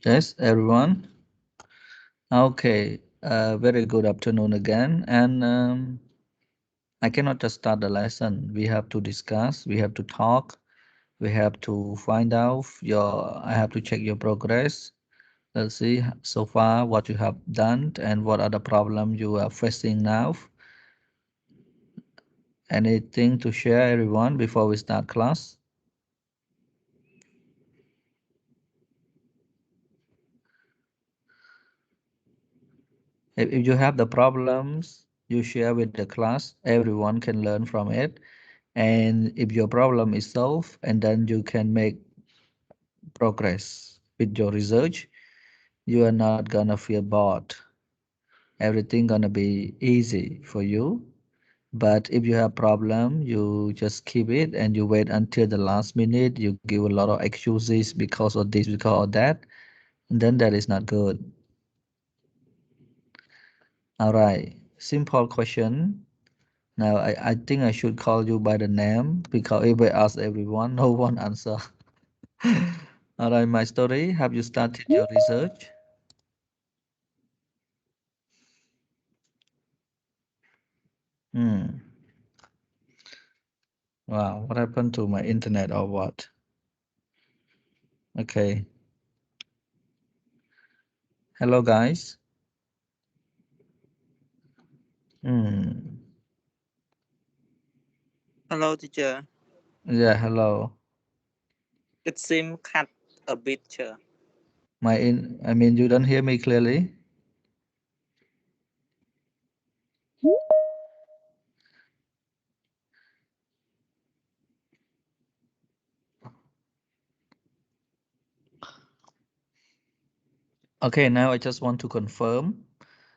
Yes, everyone. Okay, very good afternoon again. And I cannot just start the lesson. We have to discuss, we have to talk, we have to find out I have to check your progress. Let's see so far what you have done and what are the problems you are facing now. Anything to share, everyone, before we start class? If you have the problems, you share with the class, everyone can learn from it. And if your problem is solved, and then you can make progress with your research, you are not gonna feel bored. Everything gonna be easy for you. But if you have problem, you just keep it and you wait until the last minute. You give a lot of excuses because of this, because of that. And then that is not good. All right. Simple question. Now I think I should call you by the name because if I ask everyone, no one answer. All right, my story. Have you started your research? Hmm. Wow, what happened to my internet or what? Okay. Hello, guys. Hmm. Hello, teacher. Yeah, hello. It seems cut a bit, teacher. I mean, you don't hear me clearly? Okay, now I just want to confirm.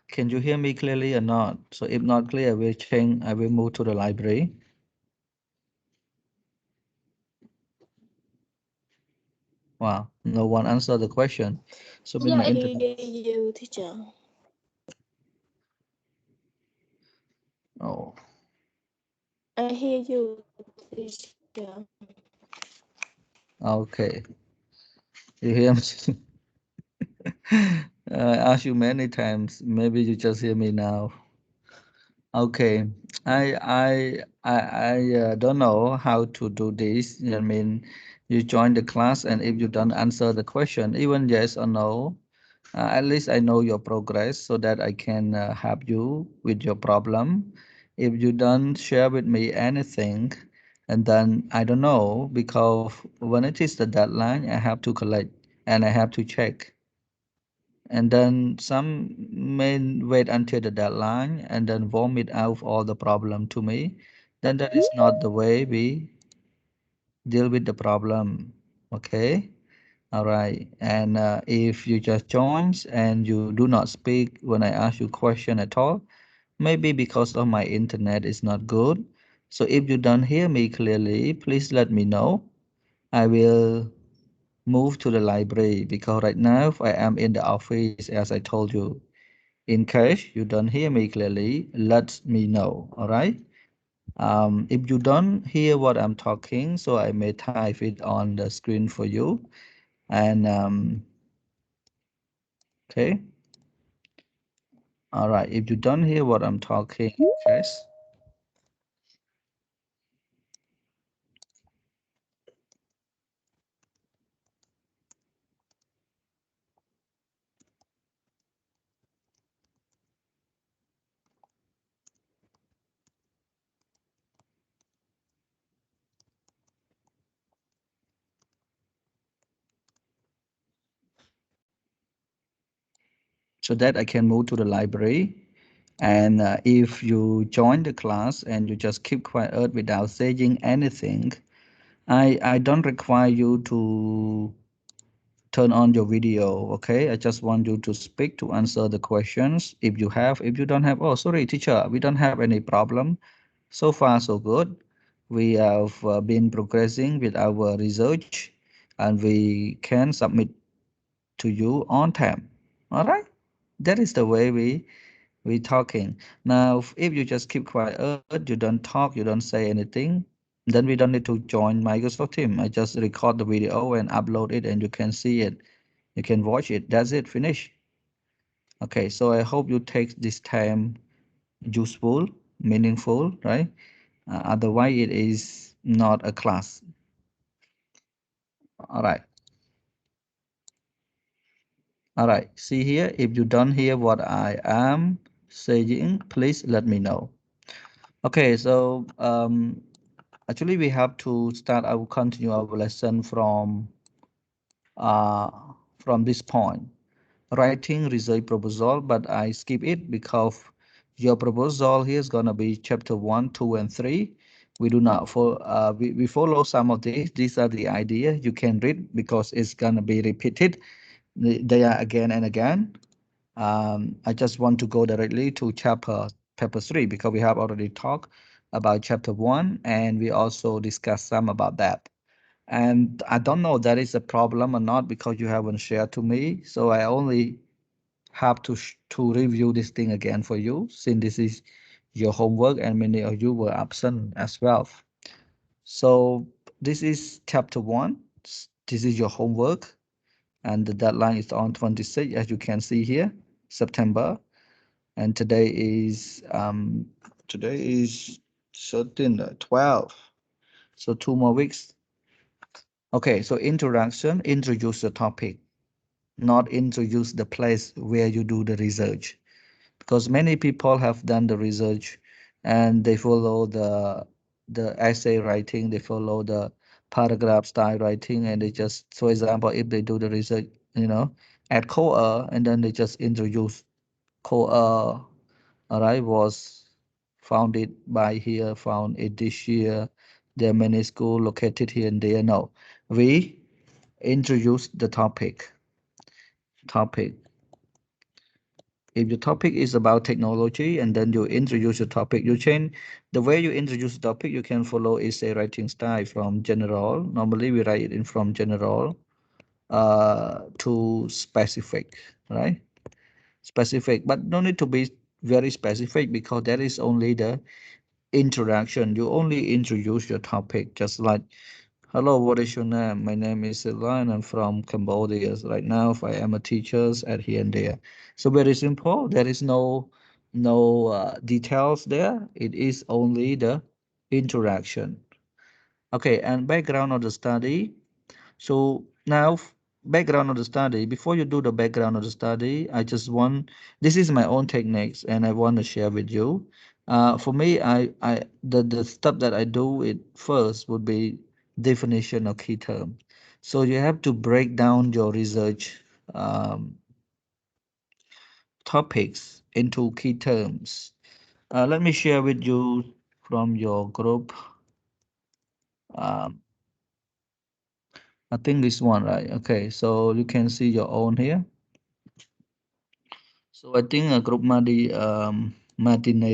Can you hear me clearly or not? So if not clear, I will move to the library. Wow, no one answered the question. So with my I internet. hear you, teacher. Oh, I hear you, teacher. okay. You hear me? I asked you many times. Maybe you just hear me now. Okay, I don't know how to do this. I mean, you join the class, and if you don't answer the question, even yes or no, at least I know your progress so that I can help you with your problem. If you don't share with me anything, and then I don't know because when it is the deadline, I have to collect and I have to check. And then some may wait until the deadline and then vomit out all the problem to me. Then that is not the way we deal with the problem. Okay. All right. And if you just join and you do not speak when I ask you question at all, maybe because of my internet is not good. So if you don't hear me clearly, please let me know. I will move to the library because right now I am in the office as I told you. In case you don't hear me clearly, let me know. All right. If you don't hear what I'm talking, so I may type it on the screen for you. And okay. All right. If you don't hear what I'm talking, yes. So that I can move to the library. And if you join the class and you just keep quiet without saying anything, I don't require you to turn on your video. Okay, I just want you to speak to answer the questions if you have. If you don't have, oh sorry teacher, we don't have any problem. So far so good. We have been progressing with our research and we can submit to you on time. All right, that is the way we talking. Now if you just keep quiet, you don't talk, you don't say anything, Then we don't need to join Microsoft Teams. I just record the video and upload it, and you can see it. You can watch it. That's it. Finish. Okay, so I hope you take this time useful, meaningful, right? Otherwise, it is not a class. All right. All right. See here, if you don't hear what I am saying, please let me know. Okay, so actually we have to start. I will continue our lesson uh, from this point. Writing research proposal, but I skip it because your proposal here is gonna be chapter 1, 2, and 3. We do not we follow some of these. These are the idea you can read because it's gonna be repeated there again and again. I just want to go directly to chapter 3 because we have already talked about chapter 1 and we also discussed some about that. And I don't know that is a problem or not because you haven't shared to me. So I only have to review this thing again for you since this is your homework and many of you were absent as well. So this is chapter 1. This is your homework and the deadline is on 26 as you can see here, September. And today is 13, 12. So 2 more weeks. Okay, so introduction, introduce the topic, not introduce the place where you do the research. Because many people have done the research and they follow the essay writing, they follow the paragraph style writing, and they just, for example, if they do the research, at core, and then they just introduce core, all right, was founded by here, found it this year. There are many schools located here and there. No, we introduce the topic. If the topic is about technology and then you introduce the topic, you change the way you introduce the topic, you can follow essay writing style from general. Normally we write it in from general to specific, right? Specific, but no need to be very specific because that is only the introduction. You only introduce your topic, just like, hello, what is your name? My name is Elan. I'm from Cambodia. Right now, I am a teacher at here and there. So very simple. There is no details there. It is only the introduction. Okay, and background of the study. So now background of the study, before you do the background of the study, this is my own techniques and I want to share with you. For me, the step that I do it first would be definition of key term. So you have to break down your research um, topics into key terms. Let me share with you from your group. Um, I think this one, right? Okay, so you can see your own here. So I think a group matinee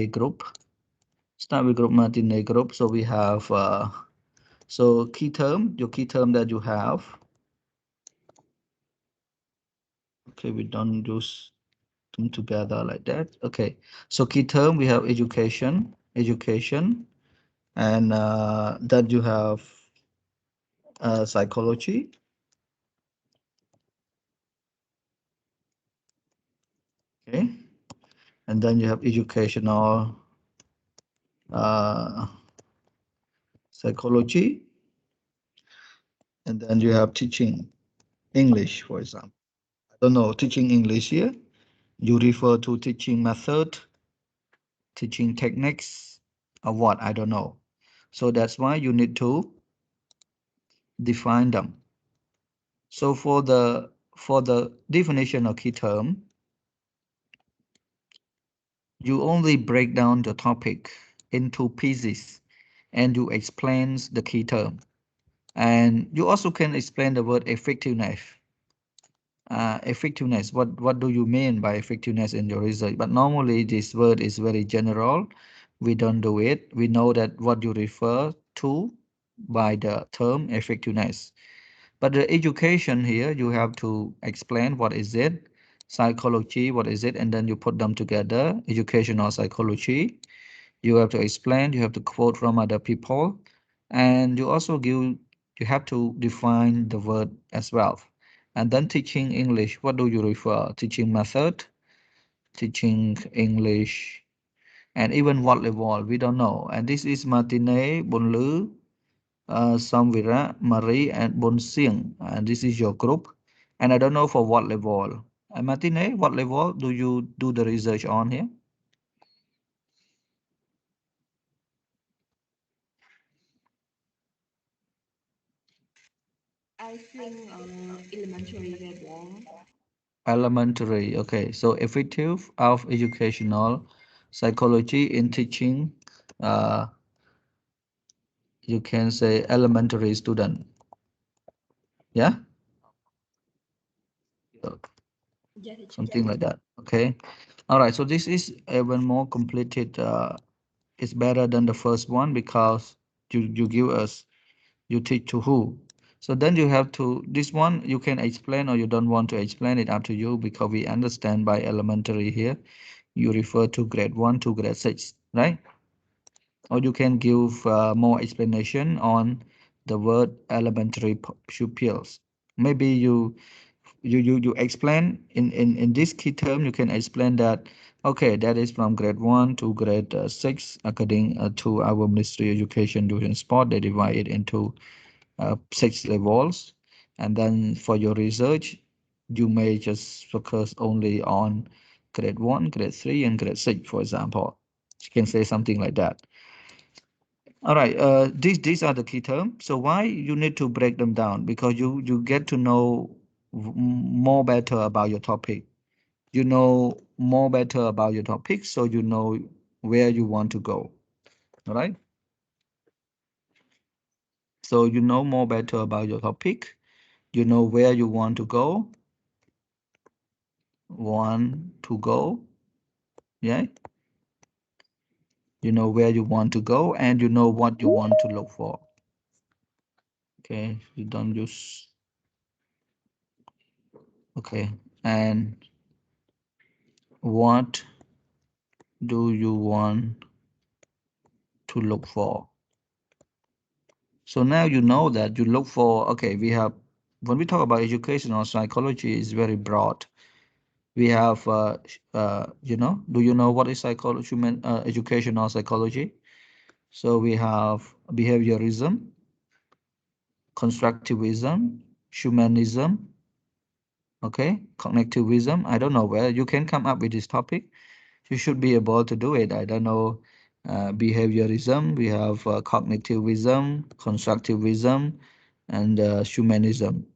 group. Start with group matinee group. So we have so key term, your key term that you have. Okay, we don't use them together like that. Okay, so key term we have education, and then you have psychology. Okay, and then you have educational uh, psychology, and then you have teaching English, for example. I don't know, teaching English here. You refer to teaching method, teaching techniques, or what? I don't know. So that's why you need to define them. So for the definition of key term, you only break down the topic into pieces and you explain the key term. And you also can explain the word effectiveness. Effectiveness, what do you mean by effectiveness in your research? But normally this word is very general. We don't do it. We know that what you refer to by the term effectiveness. But the education here, you have to explain what is it, psychology, what is it, and then you put them together, educational psychology. You have to explain, you have to quote from other people, And you have to define the word as well. And then teaching English, what do you refer? Teaching method, teaching English, and even what level, we don't know. And this is Martine, Bonlu, Samvira, Marie, and Bonsiang. And this is your group. And I don't know for what level. Martine, what level do you do the research on here? I think elementary level. Elementary. Okay, so effective of educational psychology in teaching, uh, you can say elementary student. Yeah. So Yeah, teacher. something like that. Okay. All right. So this is even more completed. It's better than the first one because you give us, you teach to who. So then you have to, this one you can explain or you don't want to explain it, up to you, because we understand by elementary here you refer to grade 1 to grade 6, right? Or you can give more explanation on the word elementary pupils. Maybe you explain in this key term, you can explain that, okay, that is from grade 1 to grade 6 according to our Ministry of Education during sport. They divide it into 6 levels. And then for your research, you may just focus only on grade 1, grade 3, and grade 6, for example. You can say something like that. All right, these are the key terms. So why you need to break them down? Because you get to know more better about your topic. You know more better about your topic, so you know where you want to go. All right. So you know more better about your topic. You know where you want to go. Want to go. Yeah. You know where you want to go, and you know what you want to look for. Okay. You don't use. Okay. And what do you want to look for? So now you know that you look for, okay, we have, when we talk about educational psychology, is very broad. We have, do you know what is psychology, educational psychology? So we have behaviorism, constructivism, humanism, okay, cognitivism. I don't know where you can come up with this topic. You should be able to do it. I don't know. Behaviorism, we have cognitivism, constructivism, and humanism,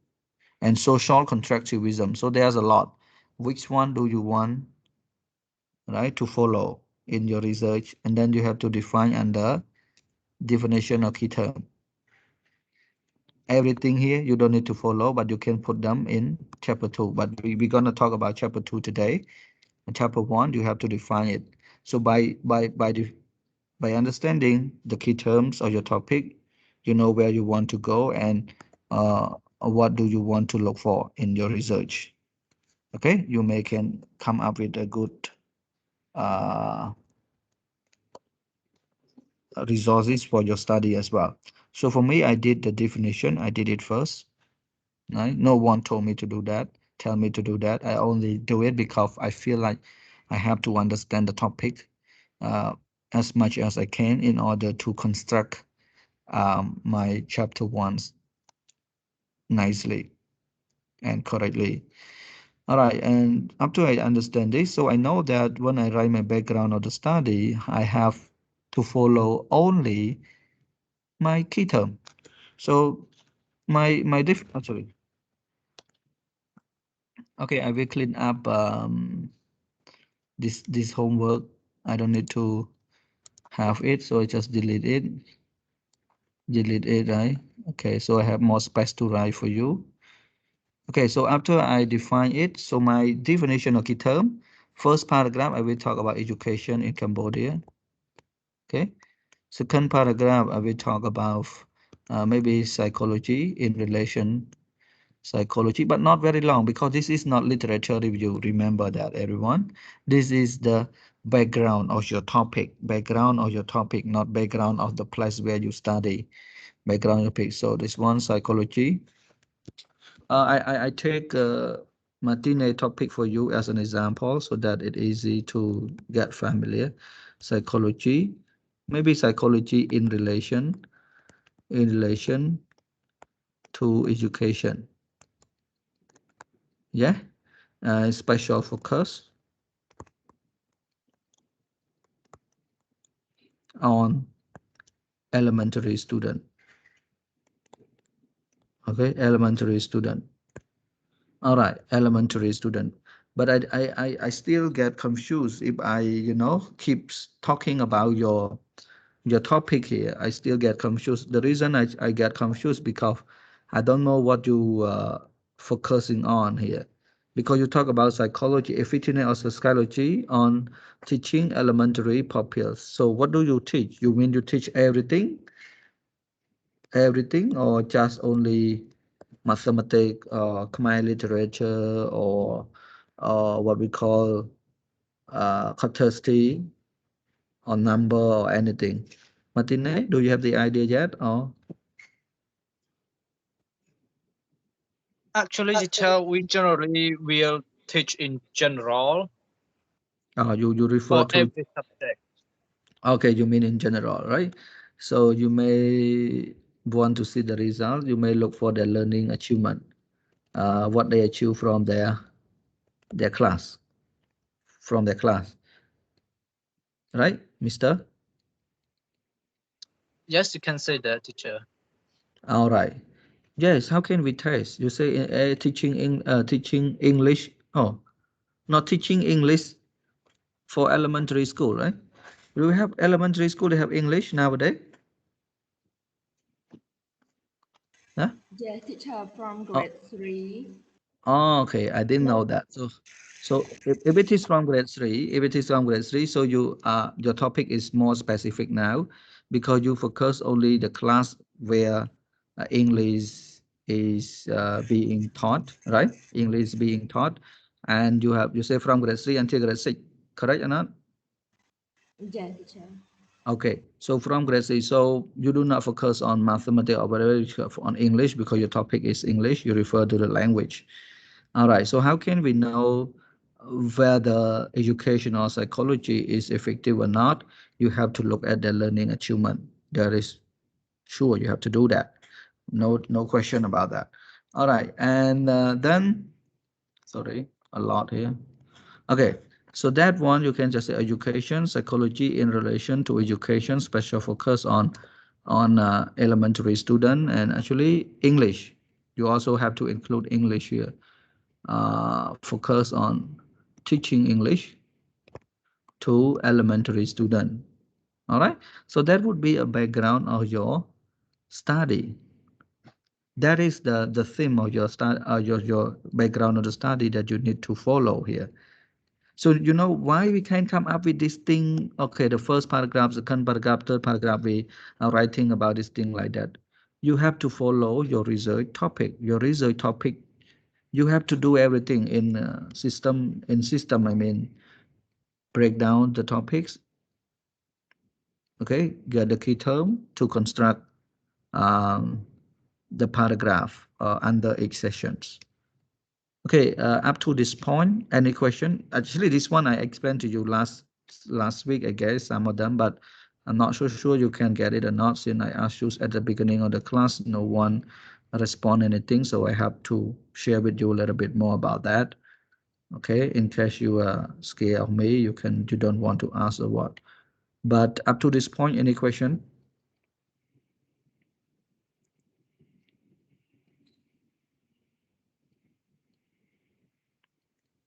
and social constructivism. So there's a lot. Which one do you want, right, to follow in your research? And then you have to define under definition of key term. Everything here you don't need to follow, but you can put them in chapter 2. But we're going to talk about chapter 2 today. In chapter 1, you have to define it. So by understanding the key terms of your topic, you know where you want to go and what do you want to look for in your research. Okay, you may can come up with a good uh, resources for your study as well. So for me, I did the definition. I did it first. Right? No one told me to do that, tell me to do that. I only do it because I feel like I have to understand the topic uh, as much as I can in order to construct my chapter ones nicely and correctly. All right, and after I understand this, so I know that when I write my background of the study, I have to follow only my key term. So my diff actually, okay, I will clean up this homework. I don't need to have it, so I just delete it, right? Okay, so I have more space to write for you. Okay, so after I define it, so my definition of key term, first paragraph, I will talk about education in Cambodia. Okay, second paragraph, I will talk about maybe psychology in relation Psychology, but not very long because this is not literature review. Remember that, everyone. This is the background of your topic, not background of the place where you study, background topic. So this one, psychology. I take matinee topic for you as an example so that it's easy to get familiar. Psychology, maybe psychology in relation to education. Yeah, special focus on elementary student. Okay, elementary student. All right, elementary student. But I still get confused if I, keeps talking about your topic here. I still get confused. The reason I get confused because I don't know what you focusing on here. Because you talk about psychology, effectiveness of psychology on teaching elementary pupils. So what do you teach? You mean you teach everything? Everything or just only mathematics or Khmer literature or what we call capacity or number or anything? Martine, do you have the idea yet? Or Actually, teacher, we generally will teach in general you refer for to, every subject. okay, you mean in general, right? So you may want to see the result. You may look for the learning achievement, what they achieve from their class, right, Mister? Yes, you can say that, teacher. All right. Yes. How can we test? You say teaching English. Oh, not teaching English for elementary school, right? Do we have elementary school? They have English nowadays. Huh? Yes, teacher from Oh, grade 3. oh, okay. I didn't know that. So if it is from grade three, so your topic is more specific now because you focus only the class where English is being taught, right? English is being taught, and you say from grade 3 until grade 6, correct or not? Yes, teacher. Okay, so from grade 3, so you do not focus on mathematics or whatever on English because your topic is English. You refer to the language. All right, so how can we know whether educational psychology is effective or not? You have to look at the learning achievement. That is sure you have to do that. No question about that. All right, and then, sorry, a lot here. Okay, so that one you can just say education, psychology in relation to education, special focus on elementary student and actually English. You also have to include English here. Focus on teaching English to elementary student. All right, so that would be a background of your study. That is the theme of your background of the study that you need to follow here. So you know why we can come up with this thing. Okay, the first paragraph, second paragraph, third paragraph, we are writing about this thing like that. You have to follow your research topic. Your research topic, you have to do everything in system. In system, I mean, break down the topics. Okay, get the key term to construct um, the paragraph under each sessions. Okay, up to this point, any question? Actually, this one I explained to you last week, I guess, some of them, but I'm not so sure you can get it or not. Since I asked you at the beginning of the class, no one respond anything, so I have to share with you a little bit more about that. Okay, in case you are scared of me, you don't want to ask or what. But up to this point, any question?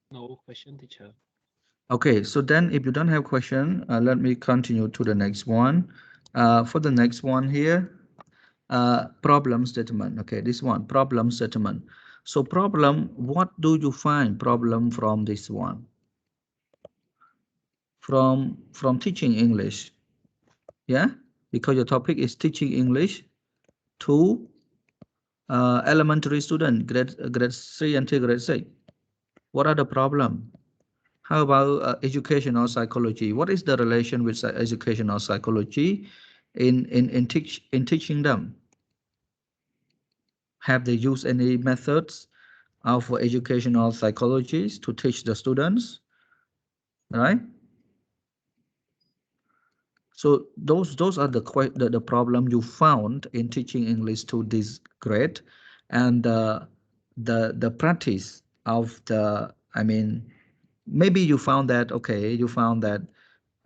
No question, teacher. Okay, so then if you don't have question, let me continue to the next one. For the next one here, problem statement. Okay, this one, problem statement. So problem, what do you find problem from this one? From teaching English, yeah? Because your topic is teaching English to elementary student, grade 3 until grade 6. What are the problem? How about educational psychology? What is the relation with educational psychology in teaching them? Have they used any methods of educational psychologies to teach the students? Right? So those are the problem you found in teaching English to this grade, and the practice of the, I mean, maybe you found that, okay, you found that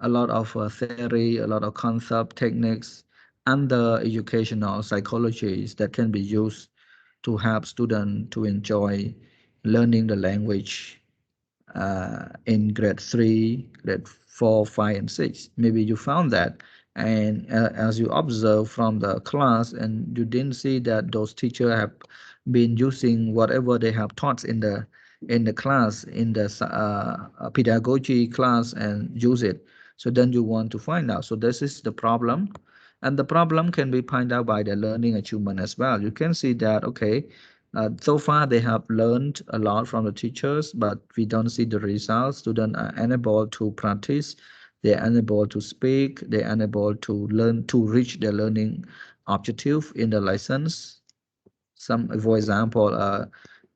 a lot of theory, a lot of concept techniques, and the educational psychologies that can be used to help students to enjoy learning the language in grade 3, grade 4, 5, and 6. Maybe you found that, and as you observe from the class, and you didn't see that those teachers have been using whatever they have taught in the class, in the pedagogy class, and use it. So then you want to find out. So this is the problem. And the problem can be pointed out by the learning achievement as well. You can see that, okay, so far, they have learned a lot from the teachers, but we don't see the results. Students are unable to practice. They are unable to speak. They are unable to learn to reach their learning objective in the lessons. For example,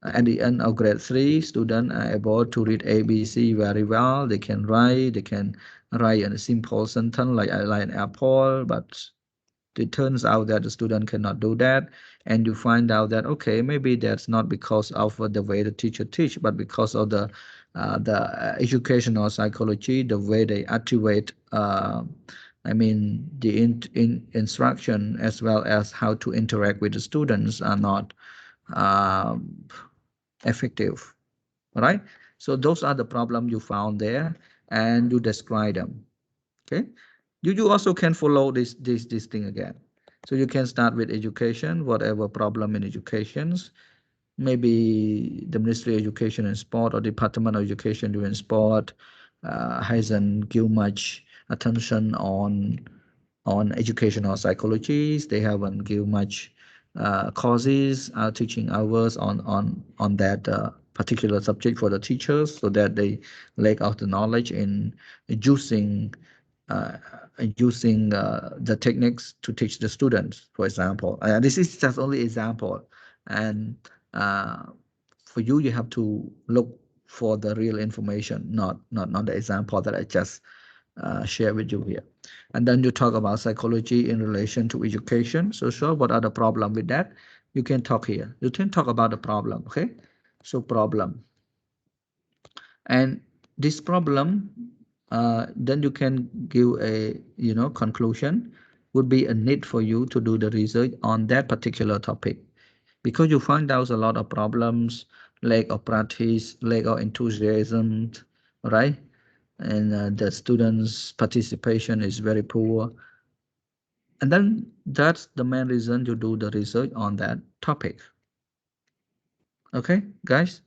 at the end of grade 3, students are able to read ABC very well. They can write. They can write in a simple sentence like an apple, but it turns out that the student cannot do that, and you find out that, okay, maybe that's not because of the way the teacher teach, but because of the educational psychology, the way they activate, I mean, the instruction, as well as how to interact with the students, are not um, effective. Right? So those are the problem you found there, and you describe them. Okay, you also can follow this thing again. So you can start with education, whatever problem in educations. Maybe the Ministry of Education and Sport or Department of Education doing sport hasn't given much attention on educational psychologies. They haven't given much courses, teaching hours on that particular subject for the teachers, so that they lack out the knowledge in using uh, the techniques to teach the students, for example. This is just only example, and uh, for you, you have to look for the real information, not the example that I just share with you here. And then you talk about psychology in relation to education. So sure, what are the problem with that? You can talk here. You can talk about the problem, okay? So problem. And this problem, then you can give a, conclusion, would be a need for you to do the research on that particular topic, because you find out a lot of problems, lack of practice, lack of enthusiasm, right? And the students' participation is very poor. And then that's the main reason you do the research on that topic. Okay, guys?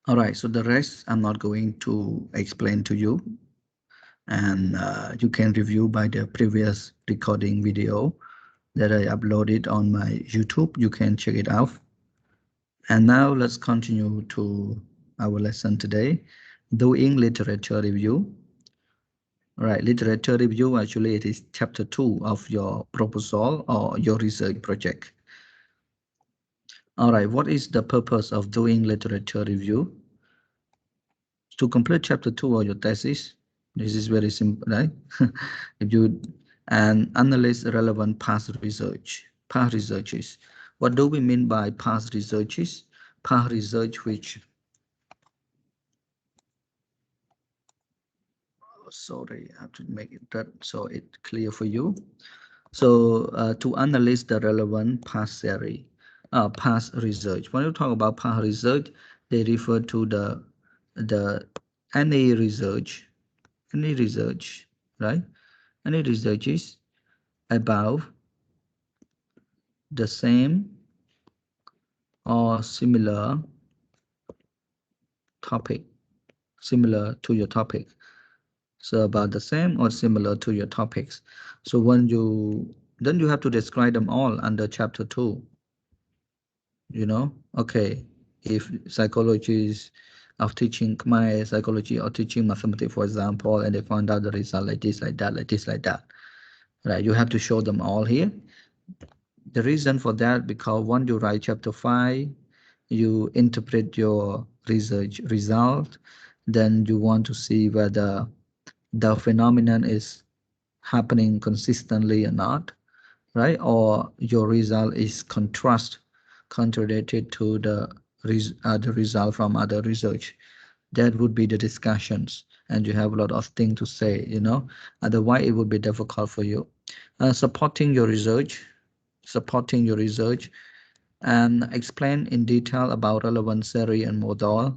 All right, so the rest I'm not going to explain to you, and you can review by the previous recording video that I uploaded on my YouTube. You can check it out. And now let's continue to our lesson today, doing literature review. All right, literature review, actually it is chapter 2 of your proposal or your research project. All right, what is the purpose of doing literature review? To complete chapter 2 of your thesis. This is very simple, right? If you and analyze relevant past research. Past researches. What do we mean by past researches? Past research which, sorry, I have to make it that so it's clear for you. So to analyze the relevant past series, past research. When you talk about past research, they refer to the any research, right? Any researches about the same or similar topic, similar to your topic. So about the same or similar to your topics. So when then you have to describe them all under chapter 2. Okay, if psychology is of teaching Khmer psychology or teaching mathematics, for example, and they find out the result like this, like that, like this, like that, right? You have to show them all here. The reason for that, because once you write chapter 5, you interpret your research result, then you want to see whether the phenomenon is happening consistently or not, right? Or your result is contradicted to the result from other research. That would be the discussions, and you have a lot of things to say, otherwise it would be difficult for you. Supporting your research, and explain in detail about relevant theory and model.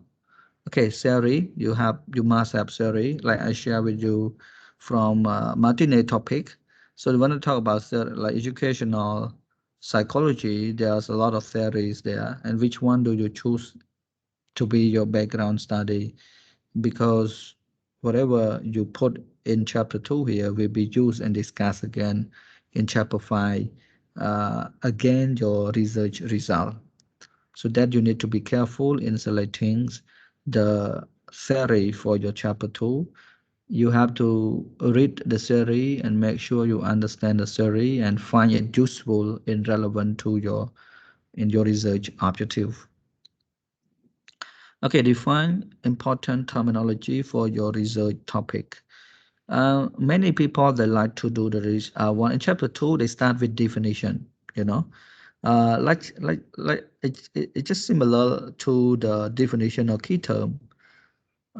Okay, theory, you must have theory, like I share with you from matinee topic. So when I talk about theory, like educational psychology, there's a lot of theories there, and which one do you choose to be your background study? Because whatever you put in chapter 2 here will be used and discussed again in chapter 5, again your research result. So that you need to be careful in selecting the theory for your chapter 2. You have to read the theory and make sure you understand the theory and find it useful and relevant to your research objective. Okay, define important terminology for your research topic. Many people, they like to do the research. One in chapter 2, they start with definition. Like it's just similar to the definition of key term.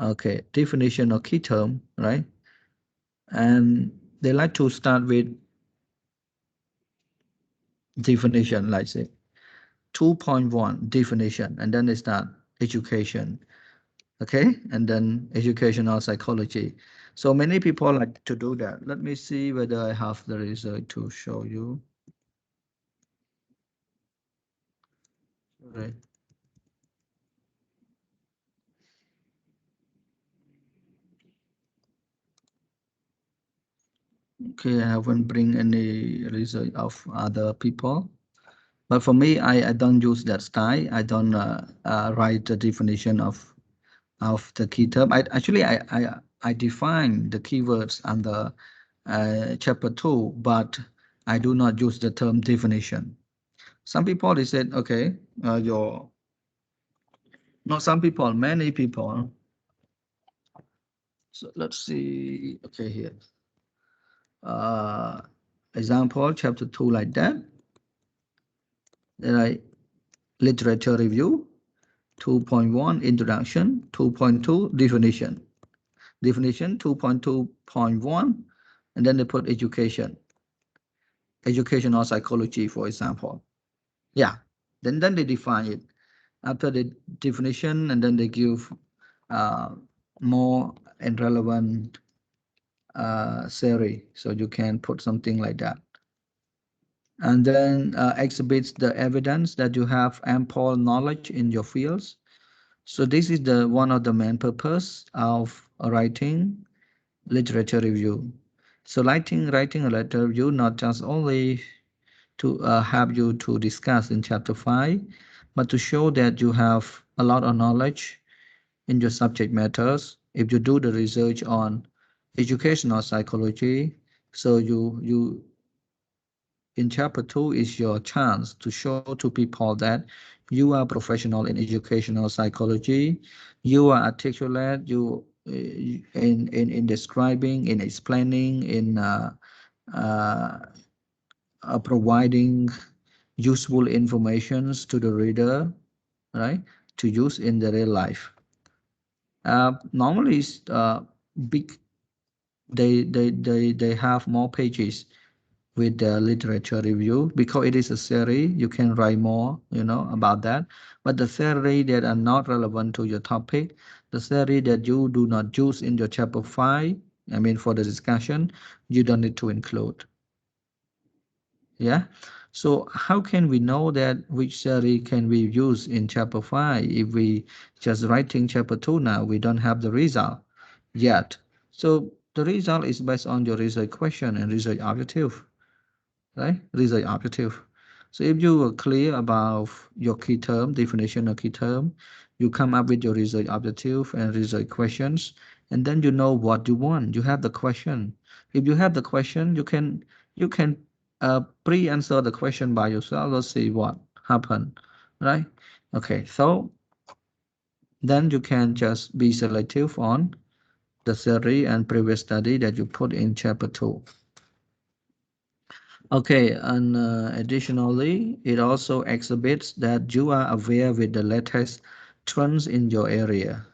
Okay, definition of key term, right? And they like to start with definition, like say 2.1 definition, and then they start education. Okay, and then educational psychology. So many people like to do that. Let me see whether I have the result to show you. Right. Okay, I haven't bring any result of other people. But for me, I don't use that style. I don't write the definition of the key term. I define the keywords under chapter 2, but I do not use the term definition. Some people, they said, okay, not some people, many people. So let's see, okay, here. Example, chapter 2 like that. Then I literature review, 2.1 introduction, 2.2 definition. Definition 2.2.1, and then they put education, educational psychology, for example. Yeah, then they define it after the definition, and then they give more and relevant theory. So you can put something like that. And then exhibits the evidence that you have ample knowledge in your fields. So this is the one of the main purpose of writing literature review. So writing a letter review not just only to have you to discuss in chapter 5, but to show that you have a lot of knowledge in your subject matters. If you do the research on educational psychology, so you in chapter 2 is your chance to show to people that you are professional in educational psychology, you are articulate, you in describing, in explaining, in providing useful informations to the reader, right? To use in the real life. Normally, big they have more pages with the literature review because it is a series. You can write more, about that. But the theory that are not relevant to your topic, the theory that you do not use in your chapter 5, I mean for the discussion, you don't need to include. Yeah. So how can we know that which theory can we use in chapter 5 if we just writing chapter 2 now? We don't have the result yet. So the result is based on your research question and research objective, right? Research objective. So if you are clear about your key term, definition of key term, you come up with your research objective and research questions, and then you know what you want. You have the question. If you have the question, you can pre-answer the question by yourself. Let's see what happened, right? Okay, so then you can just be selective on the theory and previous study that you put in chapter 2. Okay, and additionally, it also exhibits that you are aware with the latest trends in your area.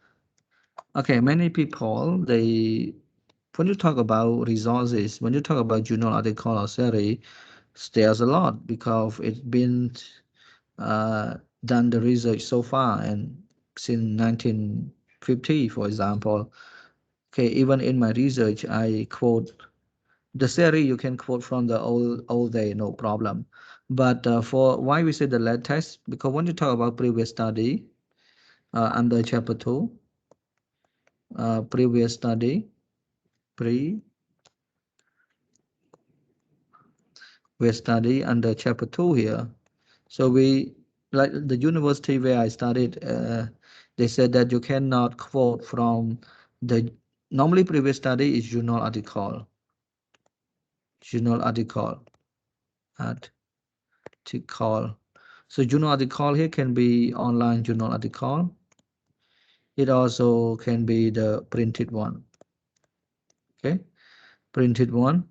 Okay, many people, when you talk about resources, when you talk about journal article or theory, there's a lot because it's been done the research so far and since 1950, for example. Okay, even in my research, I quote the theory you can quote from the old day, no problem. But for why we say the latest, because when you talk about previous study under chapter 2, previous study, previous study under chapter 2 here. So we, like the university where I studied, they said that you cannot quote from the, normally previous study is journal article, journal article, article. So journal article here can be online journal article. It also can be the printed one. Okay, printed one.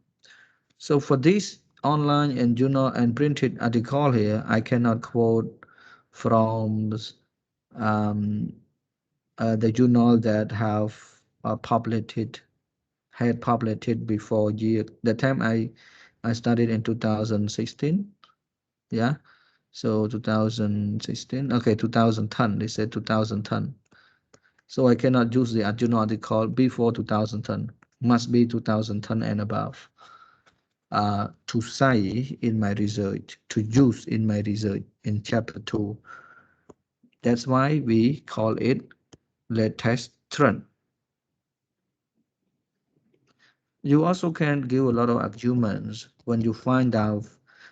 So for this online and journal and printed article here, I cannot quote from the journal that have published had published before year. The time I studied in 2016. Yeah. So 2016. Okay, 2010. They said 2010. So I cannot use the journal article before 2010. Must be 2010 and above. To say in my research, to use in my research in chapter 2. That's why we call it latest trend. You also can give a lot of arguments when you find out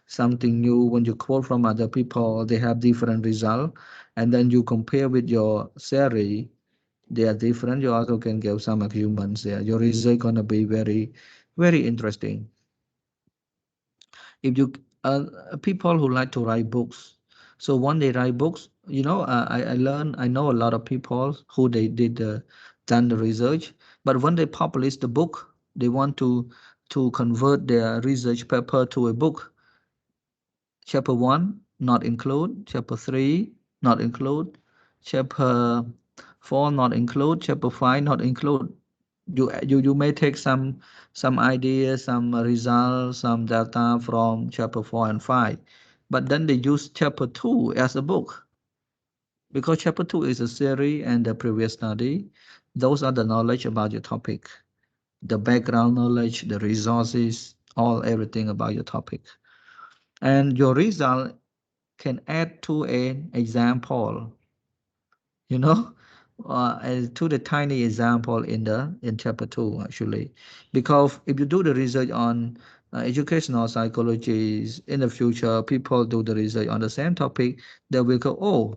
something new, when you quote from other people, they have different result, and then you compare with your theory, they are different. You also can give some arguments there. Your research gonna be very, very interesting. If you people who like to write books, so when they write books, I know a lot of people who they did done the research, but when they publish the book, they want to convert their research paper to a book. Chapter 1 not include, chapter 3 not include, chapter 4 not include, chapter 5 not include. You may take some ideas, some results, some data from chapter 4 and 5, but then they use chapter 2 as a book because chapter 2 is a series and the previous study. Those are the knowledge about your topic, the background knowledge, the resources, everything about your topic, and your result can add to an example, you know, to the tiny example in chapter 2 actually, because if you do the research on educational psychology in the future, people do the research on the same topic, they will go, oh,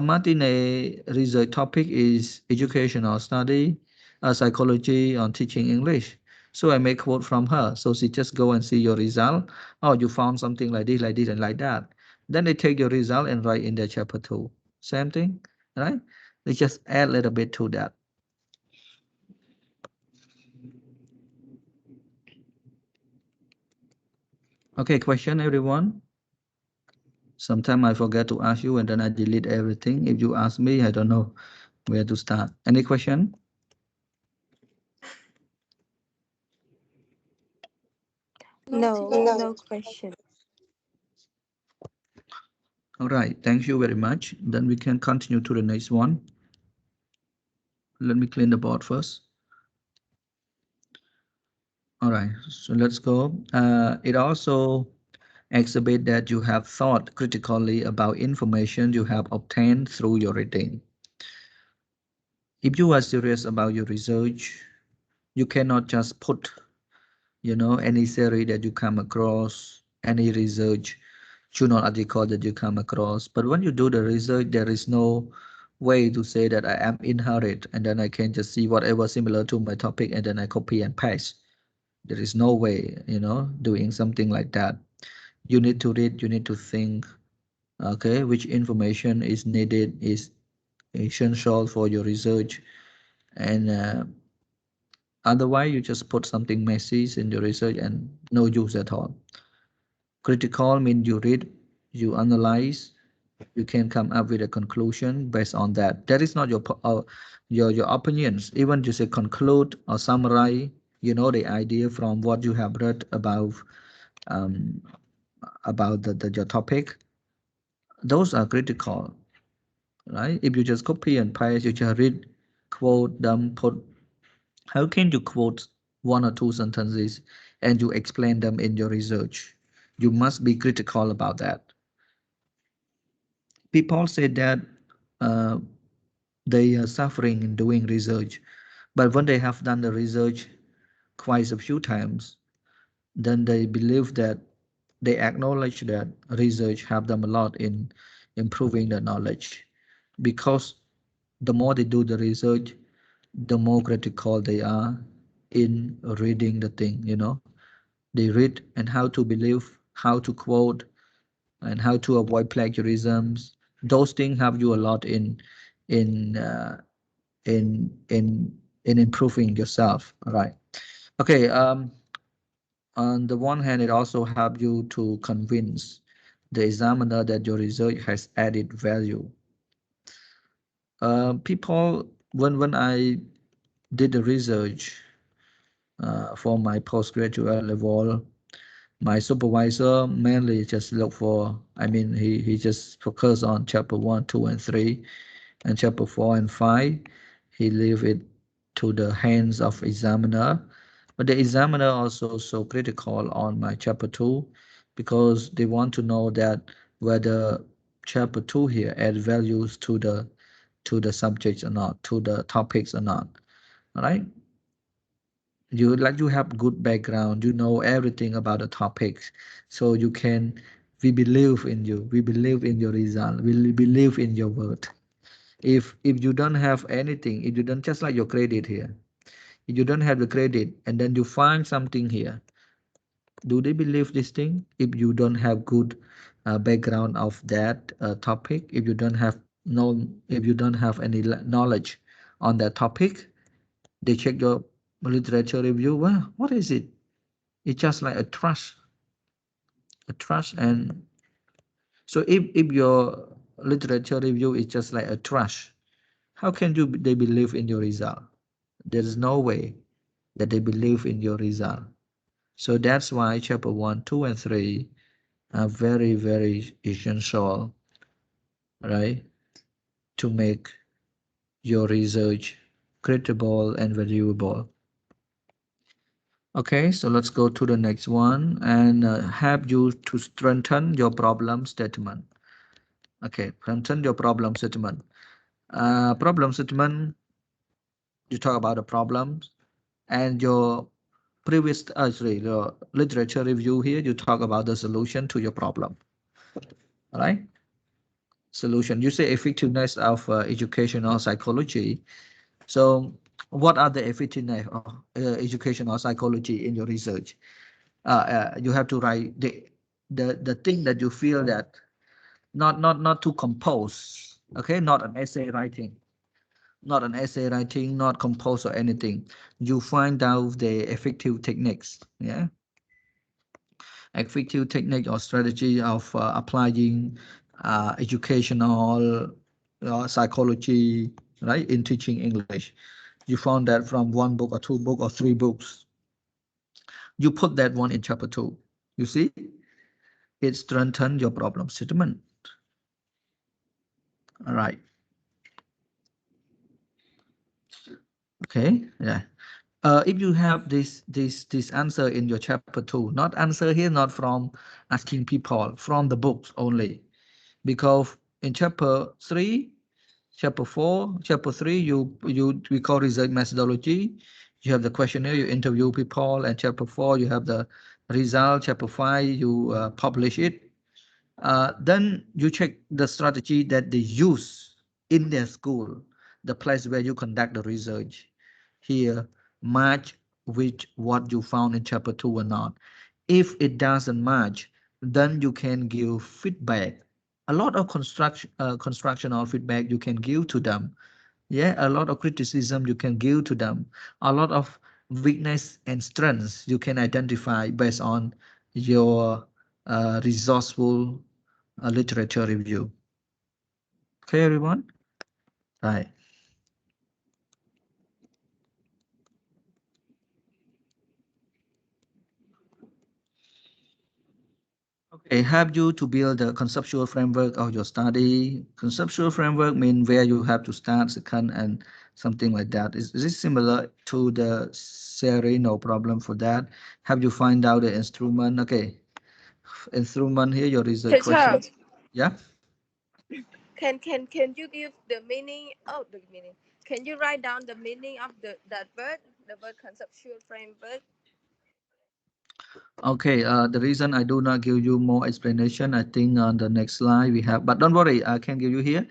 Martinez research topic is educational study, psychology on teaching English. So I make quote from her. So she just go and see your result. Oh, you found something like this, and like that. Then they take your result and write in their chapter 2. Same thing, right? They just add a little bit to that. Okay, question everyone? Sometimes I forget to ask you and then I delete everything. If you ask me, I don't know where to start. Any question? No, no question. All right, thank you very much. Then we can continue to the next one. Let me clean the board first. All right, so let's go. It also exhibit that you have thought critically about information you have obtained through your reading. If you are serious about your research, you cannot just put, any theory that you come across, any research journal article that you come across. But when you do the research, there is no way to say that I am inherit and then I can just see whatever similar to my topic and then I copy and paste. There is no way, doing something like that. You need to read, you need to think, okay, which information is needed, is essential for your research, and otherwise you just put something messy in your research and no use at all. Critical means you read, you analyze, you can come up with a conclusion based on that. That is not your opinions. Even you say conclude or summarize, the idea from what you have read um, about your topic. Those are critical, right? If you just copy and paste, you just read, quote them, put. How can you quote one or two sentences and you explain them in your research? You must be critical about that. People say that uh, they are suffering in doing research, but when they have done the research quite a few times, then they believe that they acknowledge that research have them a lot in improving the knowledge, because the more they do the research, the more critical they are in reading the thing. They read and how to believe, how to quote, and how to avoid plagiarisms. Those things have you a lot in uh, in improving yourself. All right. Okay. On the one hand, it also helps you to convince the examiner that your research has added value. People, when I did the research for my postgraduate level, my supervisor mainly just look for, he just focused on chapter 1, 2, and 3, and chapter 4 and 5. He leave it to the hands of examiner. But the examiner also so critical on my chapter 2 because they want to know that whether chapter 2 here add values to the subjects or not, to the topics or not. All right. You have good background, you know everything about the topics, so you can, we believe in you, we believe in your result, we believe in your word. If you don't have anything, if you don't, just like your credit here, if you don't have the credit and then you find something here, do they believe this thing? If you don't have good background of that topic, if you don't have no, if you don't have any knowledge on that topic, they check your literature review. Well, what is it? It's just like a trust. And so if your literature review is just like a trust, how can they believe in your result? There is no way that they believe in your result. So that's why chapter 1, 2, and 3 are very, very essential, right? To make your research credible and valuable. Okay, so let's go to the next one and help you to strengthen your problem statement. Okay, strengthen your problem statement. Problem statement, you talk about the problems, and your previous, sorry, your literature review here, you talk about the solution to your problem. All right, solution. You say effectiveness of educational psychology. So, what are the effectiveness of educational psychology in your research? You have to write the thing that you feel that not to compose. Okay, not an essay writing, not compose or anything. You find out the effective techniques. Yeah. effective technique or strategy of applying educational psychology, right, in teaching English. You found that from one book or two book or three books. You put that one in chapter 2. You see, it strengthens your problem statement. All right. Okay. Yeah. If you have this answer in your chapter 2, not answer here, not from asking people, from the books only, because in chapter 3, chapter 4, chapter 3, we call research methodology. You have the questionnaire, you interview people, and chapter 4 you have the result. Chapter 5 you publish it. Then you check the strategy that they use in their school, the place where you conduct the research. Here, match with what you found in chapter 2 or not. If it doesn't match, then you can give feedback. A lot of constructional feedback you can give to them. Yeah, a lot of criticism you can give to them. A lot of weakness and strengths you can identify based on your resourceful literature review. Okay, everyone? Right. Okay, help you to build a conceptual framework of your study. Conceptual framework means where you have to start, second, and something like that. Is this similar to the series? No problem for that. Have you find out the instrument? Okay, instrument here, your research Teacher, question. Yeah. can you give the meaning? Oh, the meaning. Can you write down the meaning of that word, the word conceptual framework? Okay, the reason I do not give you more explanation, I think on the next slide we have, but don't worry, I can give you here.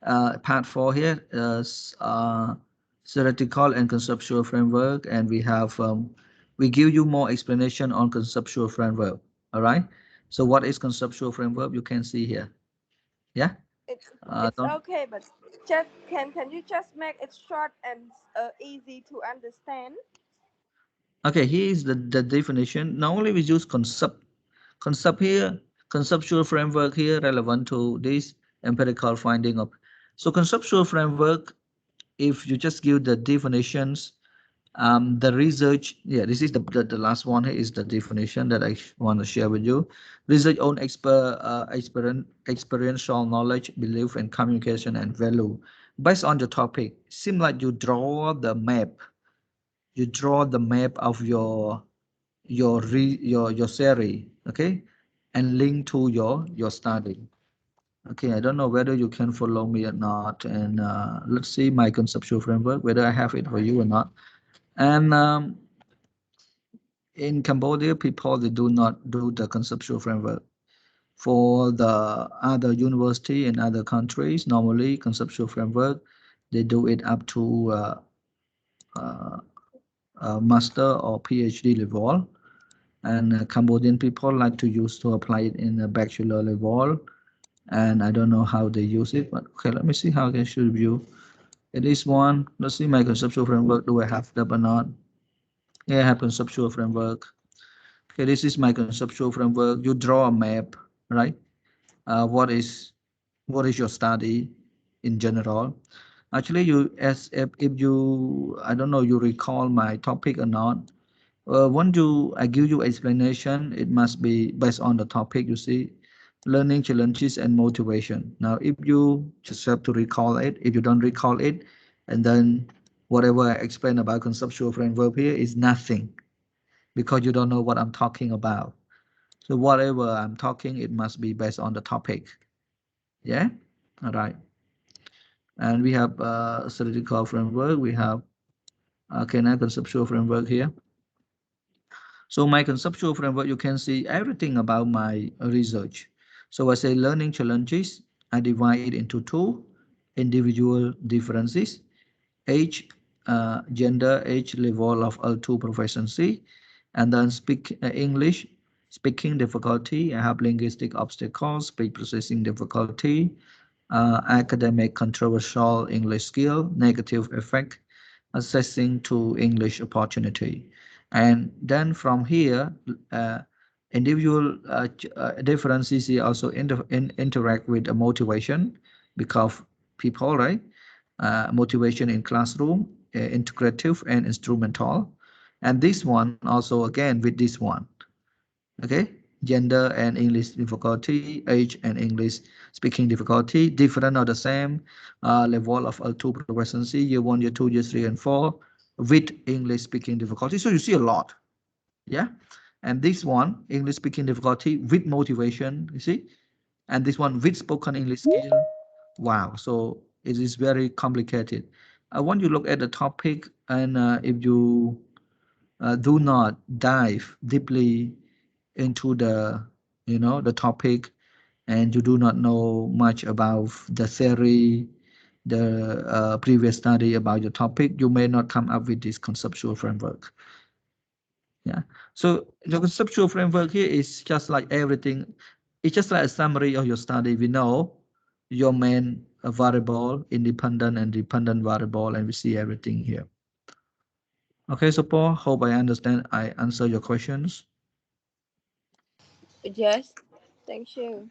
Part 4 here is theoretical and conceptual framework, and we give you more explanation on conceptual framework. All right. So what is conceptual framework? You can see here. Yeah. It's it's Don't. okay, but just can you just make it short and easy to understand? Okay, here is the definition. Normally we use concept here, conceptual framework here relevant to this empirical finding of. So conceptual framework, if you just give the definitions, the research, yeah, this is the last one here is the definition that I want to share with you. Research on experiential knowledge, belief, and communication and value based on the topic. Seem like you draw the map. You draw the map of your series, okay, and link to your study. Okay, I don't know whether you can follow me or not, and let's see my conceptual framework, whether I have it for you or not. And in Cambodia, people they do not do the conceptual framework. For the other university in other countries, normally conceptual framework they do it up to uh, master or PhD level, and Cambodian people like to use to apply it in a bachelor level. And I don't know how they use it, but okay, let me see how I can show you. It is one. Let's see my conceptual framework. Do I have that or not? Yeah, I have conceptual framework. Okay, this is my conceptual framework. You draw a map, right? What is your study in general? Actually, you as if you I don't know you recall my topic or not. Once I give you explanation, it must be based on the topic. You see, learning challenges and motivation. Now, if you just have to recall it, if you don't recall it, and then whatever I explain about conceptual framework here is nothing because you don't know what I'm talking about. So whatever I'm talking, it must be based on the topic. Yeah. All right. And we have theoretical framework. We have now conceptual framework here. So my conceptual framework, you can see everything about my research. So I say learning challenges, I divide it into two: individual differences, age, gender, age level of L2 proficiency, and then speak English, speaking difficulty, I have linguistic obstacles, speech processing difficulty, academic controversial English skill, negative effect, assessing to English opportunity. And then from here, uh, Individual differences also interact with the motivation because people, right? Motivation in classroom, integrative and instrumental. And this one also again with this one, okay? Gender and English difficulty, age and English speaking difficulty, different or the same, level of L2 proficiency, year 1, year 2, year 3, and 4, with English speaking difficulty. So you see a lot, yeah? And this one, English speaking difficulty with motivation, you see? And this one with spoken English skill. Wow, so it is very complicated. I want you to look at the topic, and if you do not dive deeply into the, the topic, and you do not know much about the theory, the previous study about your topic, you may not come up with this conceptual framework. Yeah. So the conceptual framework here is just like everything. It's just like a summary of your study. We know your main variable, independent and dependent variable, and we see everything here. Okay, so Paul, hope I understand. I answer your questions. Yes. Thank you.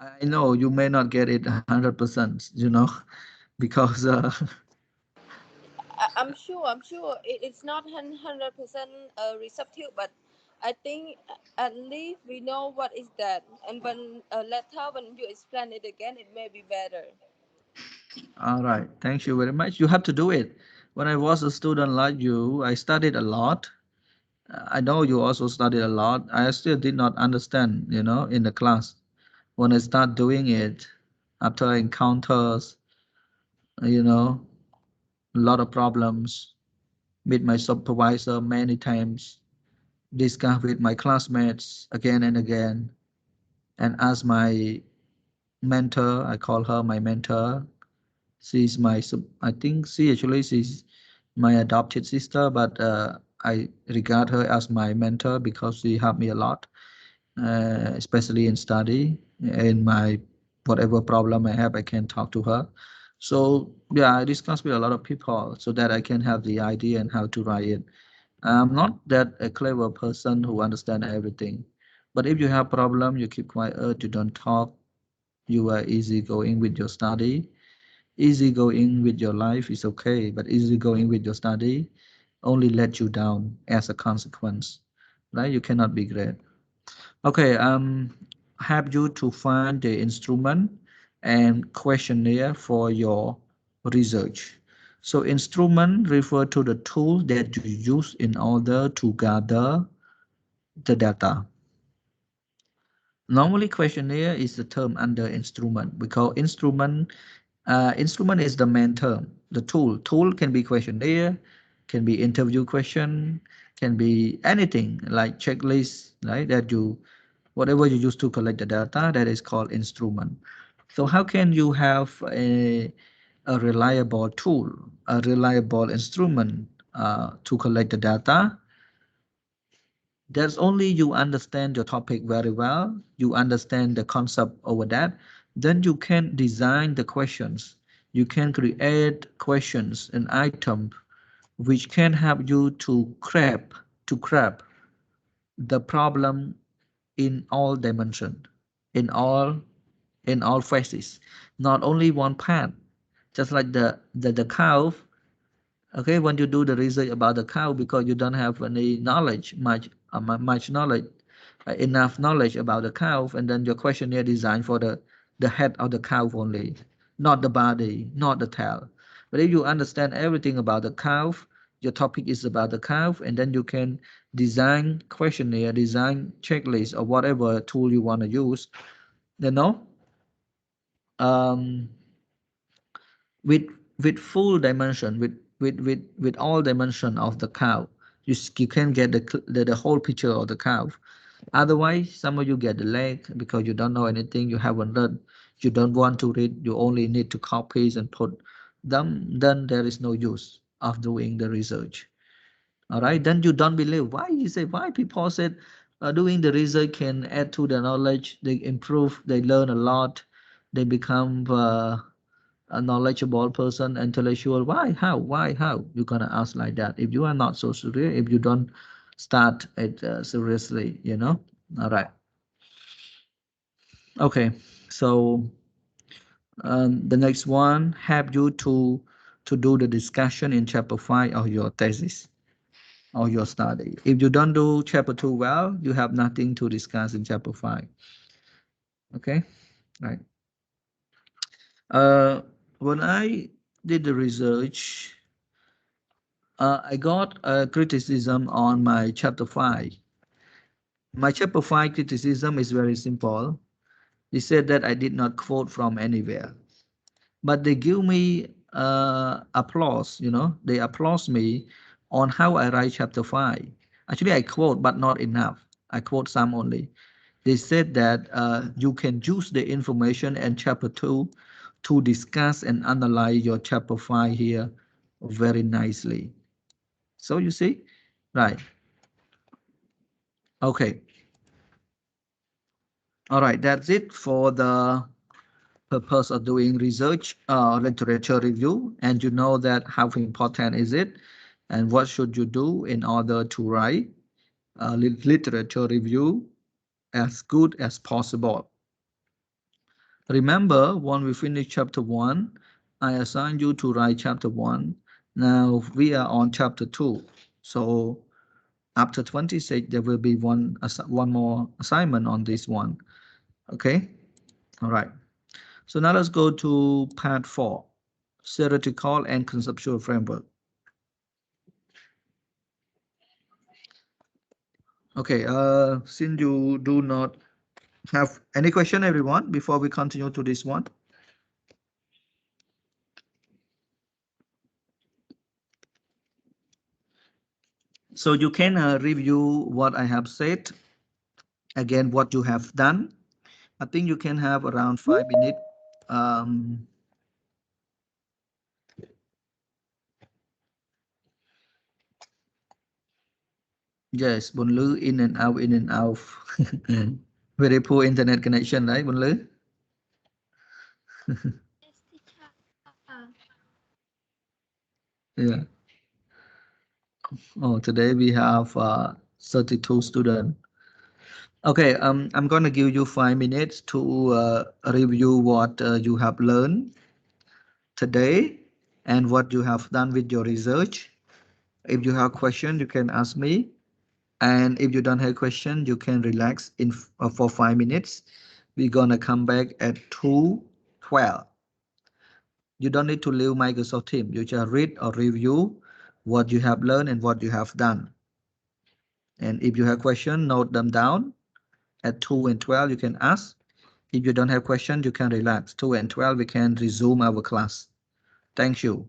I know you may not get it 100%, because I'm sure. I'm sure it's not 100% receptive, but I think at least we know what is that, and when later when you explain it again, it may be better. all right. Thank you very much. You have to do it. When I was a student like you, I studied a lot. I know you also studied a lot. I still did not understand, in the class. When I start doing it, after encounters, a lot of problems, meet my supervisor many times, discuss with my classmates again and again, and ask my mentor, I call her my mentor. She's I think she's my adopted sister, but I regard her as my mentor because she helped me a lot, especially in study. In my whatever problem I have, I can talk to her. So yeah, I discuss with a lot of people so that I can have the idea and how to write it. I'm not that a clever person who understand everything, but if you have problem, you keep quiet, you don't talk, you are easygoing with your study. Easygoing with your life is okay, but easygoing with your study only let you down as a consequence, right? You cannot be great. Okay, have you to find the instrument and questionnaire for your research. So instrument refer to the tool that you use in order to gather the data. Normally questionnaire is the term under instrument because instrument is the main term. The tool can be questionnaire, can be interview question, can be anything like checklist, right? That you whatever you use to collect the data, that is called instrument. So how can you have a reliable tool, a reliable instrument to collect the data? There's only you understand your topic very well, you understand the concept over that, then you can design the questions. You can create questions and items which can help you to grab the problem in all dimensions, in all phases, not only one part. Just like the cow. Okay, when you do the research about the cow, because you don't have any knowledge, much knowledge, enough knowledge about the cow, and then your questionnaire designed for the head of the cow only, not the body, not the tail. But if you understand everything about the cow, your topic is about the cow, and then you can design questionnaire, design checklist, or whatever tool you want to use, you know, um, with with full dimension, with all dimension of the cow. You can get the whole picture of the cow. Otherwise, some of you get the leg because you don't know anything, you haven't learned, you don't want to read, you only need to copy and put them, then there is no use of doing the research. All right, then you don't believe. Why you say, why people said doing the research can add to the knowledge, they improve, they learn a lot, they become a knowledgeable person, intellectual. Why? How? Why? How? You're gonna ask like that. If you are not so serious, if you don't start it seriously, you know. All right. Okay. So the next one, have you to do the discussion in chapter 5 of your thesis or your study. If you don't do chapter 2 well, you have nothing to discuss in chapter 5. Okay, right. Uh, when I did the research, I got a criticism on my chapter 5. My chapter 5 criticism is very simple. They said that I did not quote from anywhere, but they give me applause, you know, they applaud me on how I write chapter 5. Actually, I quote, but not enough. I quote some only. They said that you can use the information in chapter 2 to discuss and analyze your chapter 5 here very nicely. So you see, right. Okay. All right. That's it for the purpose of doing research, literature review. And you know that how important is it and what should you do in order to write literature review as good as possible. Remember, when we finish chapter 1, I assigned you to write chapter 1. Now we are on chapter 2. So after 26, there will be one more assignment on this one. Okay? All right. So now let's go to part 4, theoretical and conceptual framework. Okay, since you do not have any question, everyone, before we continue to this one. So you can review what I have said, again, what you have done. I think you can have around 5 minutes. Um, yes, Bonlu, in and out, in and out. Very poor internet connection, right, Bonlu? Yes, teacher. Yeah. Oh, today we have 32 students. Okay, I'm going to give you 5 minutes to review what you have learned today and what you have done with your research. If you have questions, you can ask me. And if you don't have question, you can relax for 5 minutes. We're gonna come back at 2:12. You don't need to leave Microsoft Teams. You just read or review what you have learned and what you have done. And if you have question, note them down. At 2 and 12, you can ask. If you don't have question, you can relax. 2 and 12, we can resume our class. Thank you.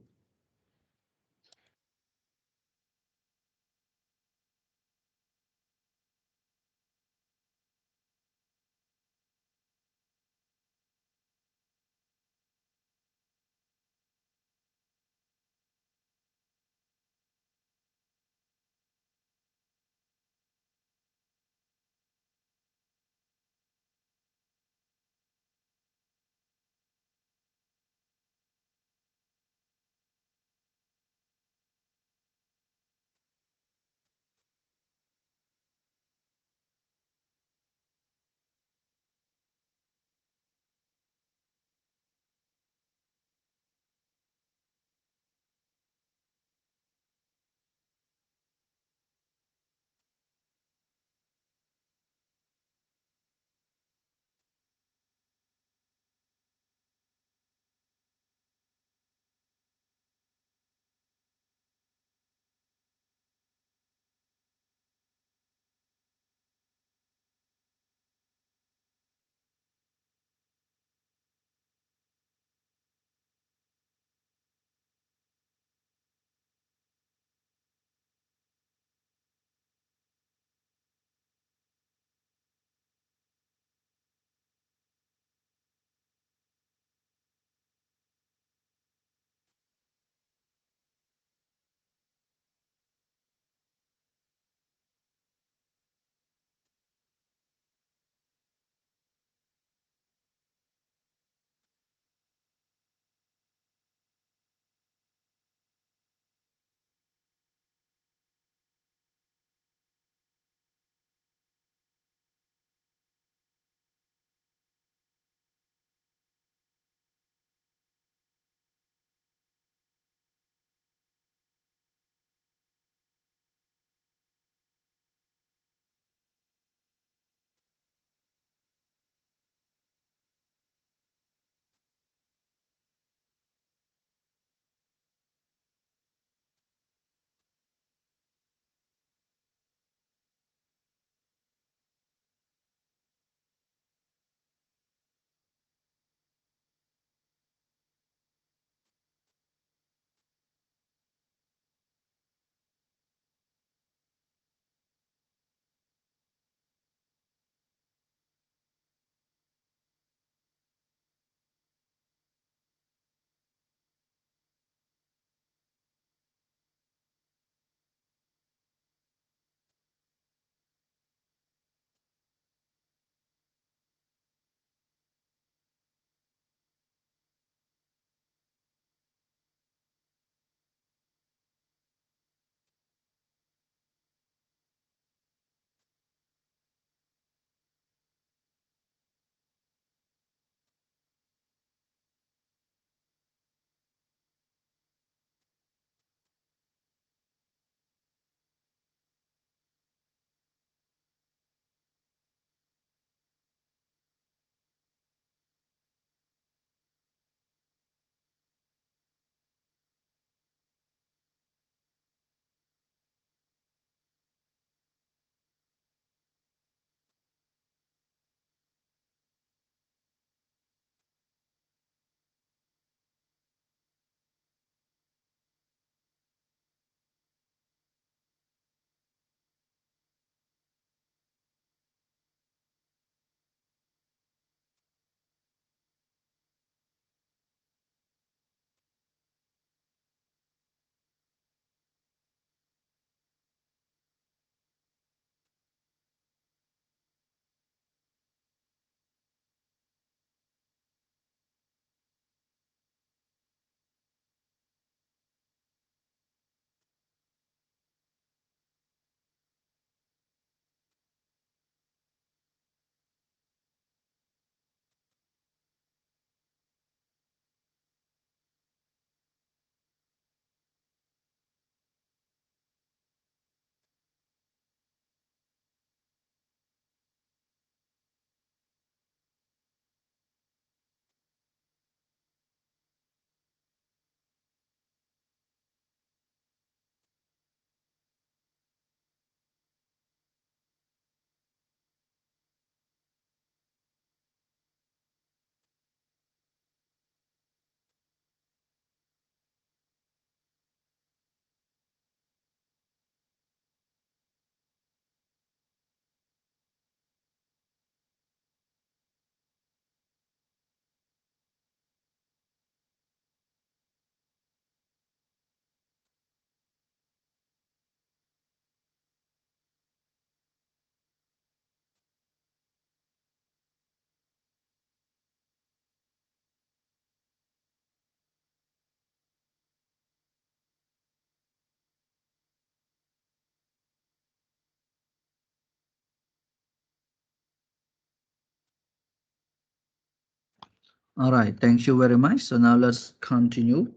All right, thank you very much. So now let's continue.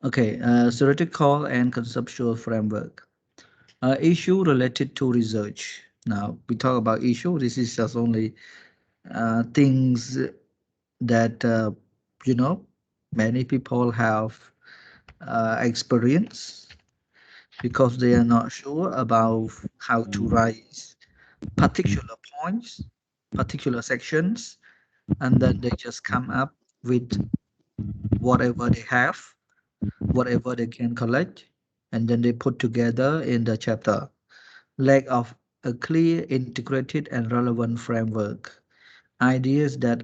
Okay, theoretical and conceptual framework. Issue related to research. Now we talk about issue. This is just only things that you know many people have experience because they are not sure about how to write particular points, particular sections, and then they just come up with whatever they have, whatever they can collect, and then they put together in the chapter. Lack of a clear, integrated, and relevant framework. Ideas that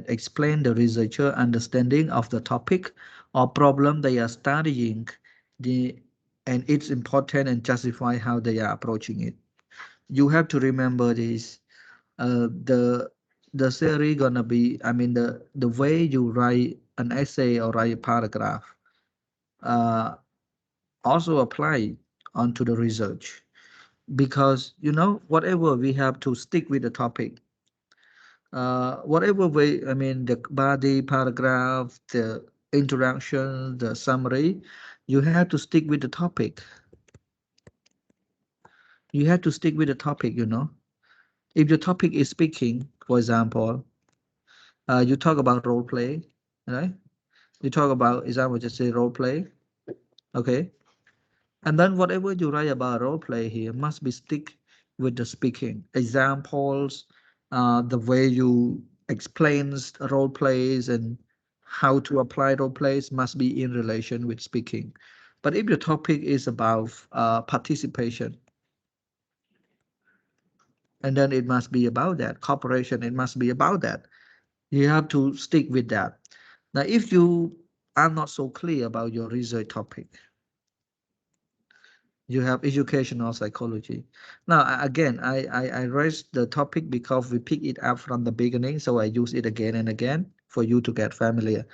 explain the researcher understanding of the topic or problem they are studying, the and it's important and justify how they are approaching it. You have to remember this. The theory gonna be, I mean, the way you write an essay or write a paragraph uh, also apply onto the research, because whatever we have to stick with the topic, whatever way, I mean, the body, paragraph, the introduction, the summary, you have to stick with the topic. You have to stick with the topic. If your topic is speaking, for example, you talk about role play, right? You talk about example, just say role play, okay? And then whatever you write about role play here must be stick with the speaking examples, the way you explains role plays and how to apply role plays must be in relation with speaking. But if your topic is about participation, and then it must be about that cooperation, it must be about that. You have to stick with that. Now, if you are not so clear about your research topic, you have educational psychology. Now, again, I raised the topic because we pick it up from the beginning, so I use it again and again for you to get familiar.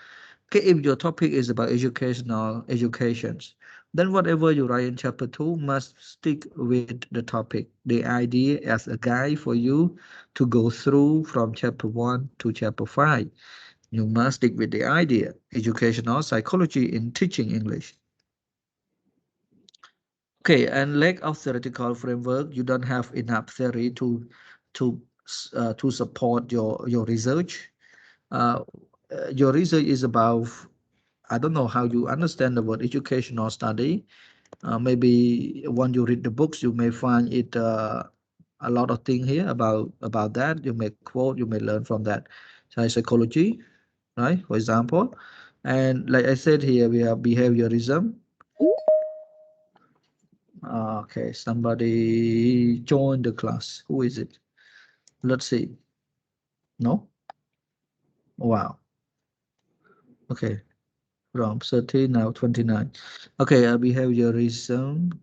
Okay, if your topic is about educational educations, then whatever you write in chapter 2 must stick with the topic, the idea as a guide for you to go through from chapter 1 to chapter 5. You must stick with the idea, educational psychology in teaching English. Okay, and lack of theoretical framework, you don't have enough theory to support your research. Uh, your research is about, I don't know how you understand the word educational study. Maybe when you read the books, you may find it a lot of things here about that. You may quote, you may learn from that. Psychology, right? For example, and like I said here, we have behaviorism. Okay, somebody joined the class. Who is it? Let's see. No? Wow. Okay, from 30 now 29. Okay, behaviorism.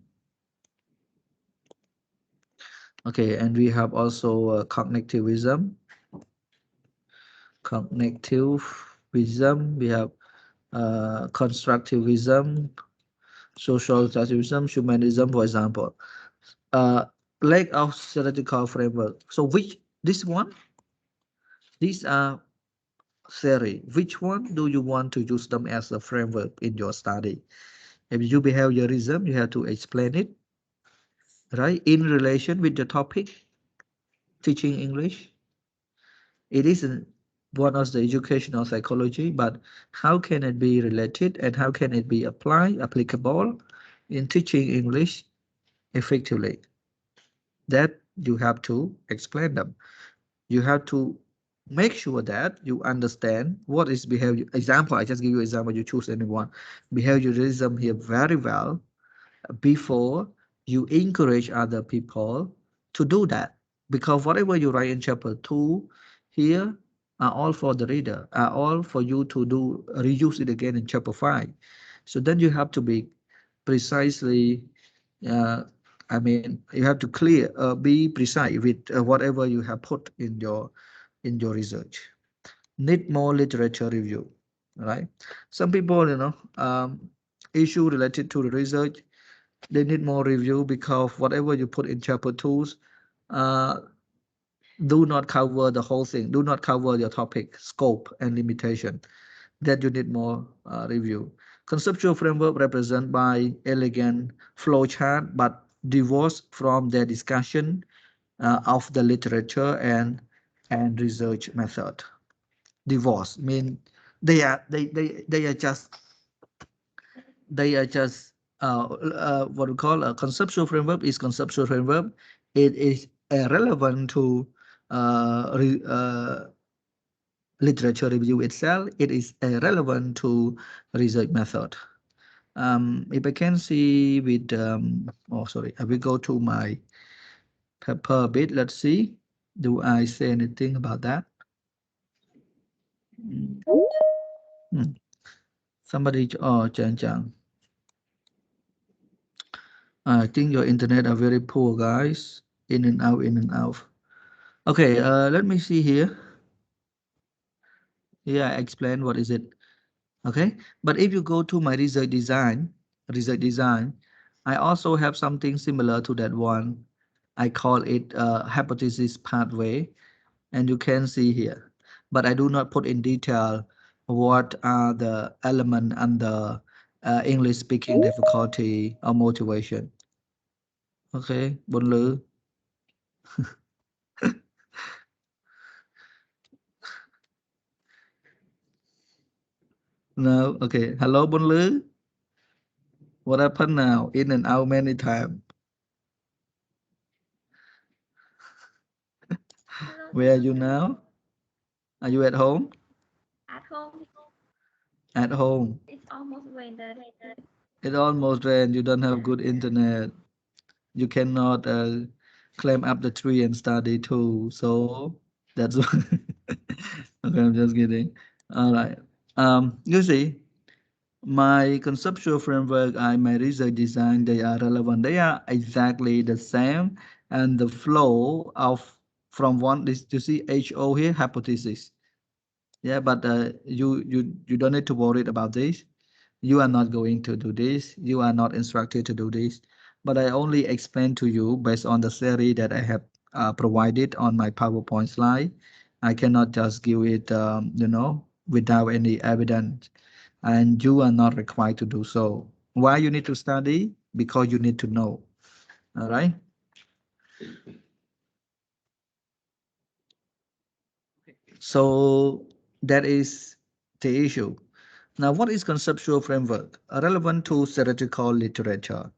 Okay, and we have also cognitivism. Cognitivism. We have constructivism, social structuralism, humanism, for example. Uh, Lack of theoretical framework. So which this one? These are theory. Which one do you want to use them as a framework in your study? If you behaviorism, you have to explain it, right? In relation with the topic, teaching English. It isn't one of the educational psychology, but how can it be related and how can it be applicable in teaching English effectively? That you have to explain them. You have to make sure that you understand what is behavior. Example, I just give you example, you choose anyone. Behaviorism here very well before you encourage other people to do that. Because whatever you write in chapter 2 here are all for the reader, are all for you to do, reuse it again in chapter 5. So then you have to be precisely, uh, I mean, you have to be precise with whatever you have put in your research. Need more literature review, right? Some people, issue related to the research, they need more review because whatever you put in chapter 2s, uh, do not cover the whole thing, do not cover your topic, scope, and limitation. That you need more review. Conceptual framework represented by elegant flowchart, but divorced from the discussion of the literature and research method. Divorce mean they are just what we call a conceptual framework is conceptual framework. It is relevant to literature review itself. It is relevant to research method. If I can see with, oh, sorry, I will go to my paper a bit. Let's see. Do I say anything about that? Hmm. Somebody, oh, Chan Chang. I think your internet are very poor, guys. In and out, in and out. Okay, let me see here. Here I explain what is it. Okay, but if you go to my research design, I also have something similar to that one. I call it hypothesis pathway, and you can see here. But I do not put in detail what are the element under English speaking difficulty or motivation. Okay, Bun Lư. No, okay. Hello, Bun Lư. What happened now? In and out many times. Where are you now? Are you at home? At home, At home. it's almost winter. It almost rain. You don't have good internet. You cannot climb up the tree and study too. So that's why. Okay, I'm just kidding. All right. You see, my conceptual framework and my research design, they are relevant. They are exactly the same, and the flow of from one this you see HO here hypothesis. Yeah, but you don't need to worry about this. You are not going to do this. You are not instructed to do this. But I only explain to you based on the theory that I have provided on my PowerPoint slide. I cannot just give it, without any evidence. And you are not required to do so. Why you need to study? Because you need to know. All right. So that is the issue. Now, what is conceptual framework? Relevant to theoretical literature.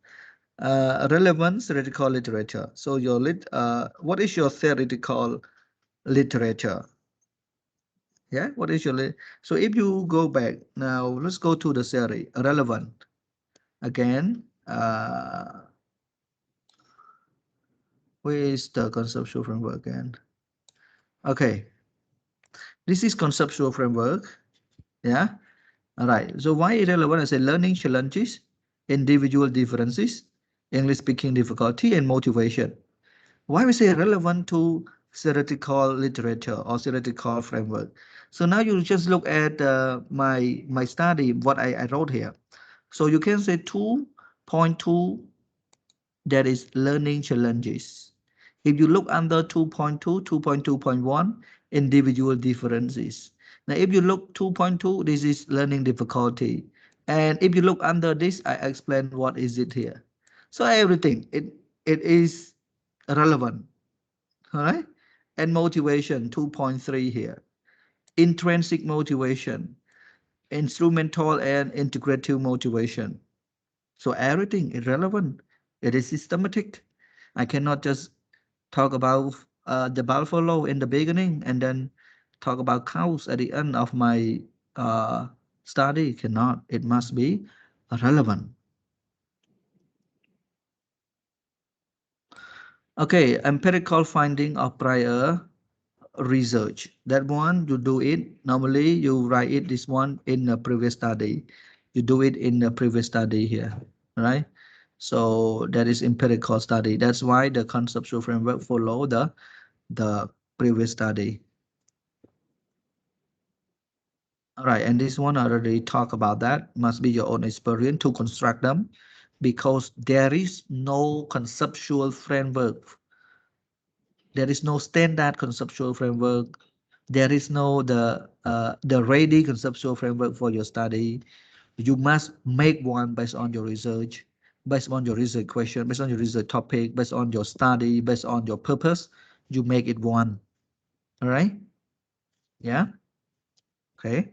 Relevant theoretical literature. So what is your theoretical literature? Yeah, what is your so if you go back now, let's go to the theory. Relevant again. Where is the conceptual framework again? Okay, this is conceptual framework. Yeah. All right. So why irrelevant? I say learning challenges, individual differences, English speaking difficulty, and motivation. Why we say relevant to theoretical literature or theoretical framework? So now you just look at my study, what I wrote here. So you can say 2.2, that is learning challenges. If you look under 2.2, 2.2.1, individual differences. Now, if you look 2.2, this is learning difficulty. And if you look under this, I explain what is it here. So everything, it is relevant, all right? And motivation, 2.3 here. Intrinsic motivation, instrumental and integrative motivation. So everything is relevant. It is systematic. I cannot just talk about the buffalo in the beginning and then talk about cows at the end of my study. Cannot. It must be relevant. Okay, empirical finding of prior research. That one you do it. Normally you write it this one in the previous study. You do it in the previous study here, right? So that is empirical study. That's why the conceptual framework follow the previous study. All right, and this one I already talked about that. Must be your own experience to construct them, because there is no conceptual framework There is no standard conceptual framework. There is no the ready conceptual framework for your study. You must make one based on your research, based on your research question, based on your research topic, based on your study, based on your purpose. You make it one. All right. Yeah. Okay.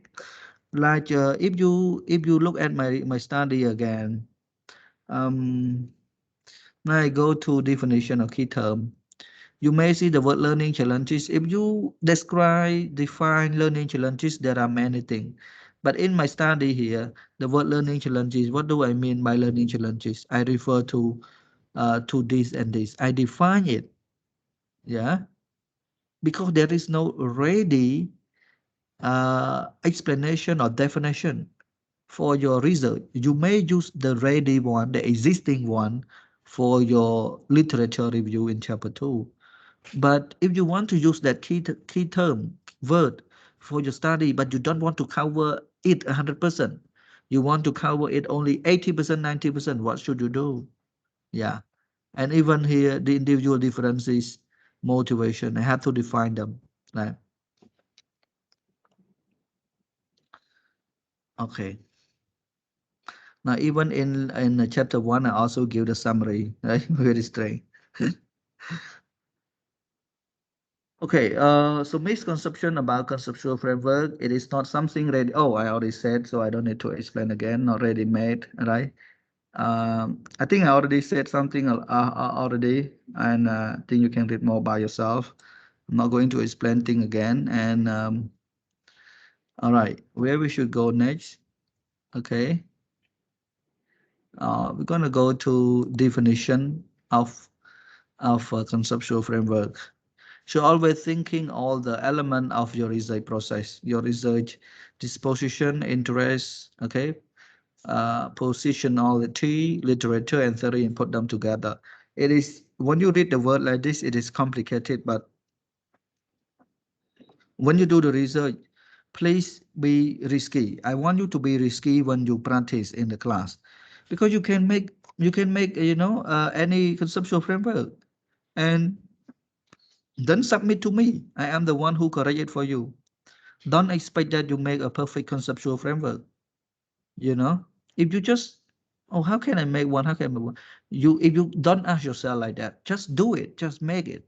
Like if you look at my study again, um, now I go to definition of key term. You may see the word learning challenges. If you define learning challenges, there are many things. But in my study here, the word learning challenges, what do I mean by learning challenges? I refer to this and this. I define it, yeah, because there is no ready explanation or definition for your research. You may use the ready one, the existing one, for your literature review in chapter 2. But if you want to use that key term word for your study, but you don't want to cover it 100%, you want to cover it only 80%, 90%, what should you do? Yeah. And even here, the individual differences, motivation, I have to define them. Right. Okay. Now, even in chapter 1, I also give the summary, right? Very strange. Okay, so misconception about conceptual framework, it is not something ready. Oh, I already said, so I don't need to explain again, not ready made, right? I think I already said something already, and I think you can read more by yourself. I'm not going to explain thing again. And all right, where we should go next? Okay, we're gonna go to definition of a conceptual framework. So always thinking all the element of your research process, your research disposition, interest, okay, positionality, literature, and theory, and put them together. It is when you read the word like this, it is complicated, but when you do the research, please be risky. I want you to be risky when you practice in the class, because you can make any conceptual framework and then submit to me. I am the one who correct it for you. Don't expect that you make a perfect conceptual framework. You know, if you just, oh, how can I make one? How can I make one? If you don't ask yourself like that, just do it. Just make it.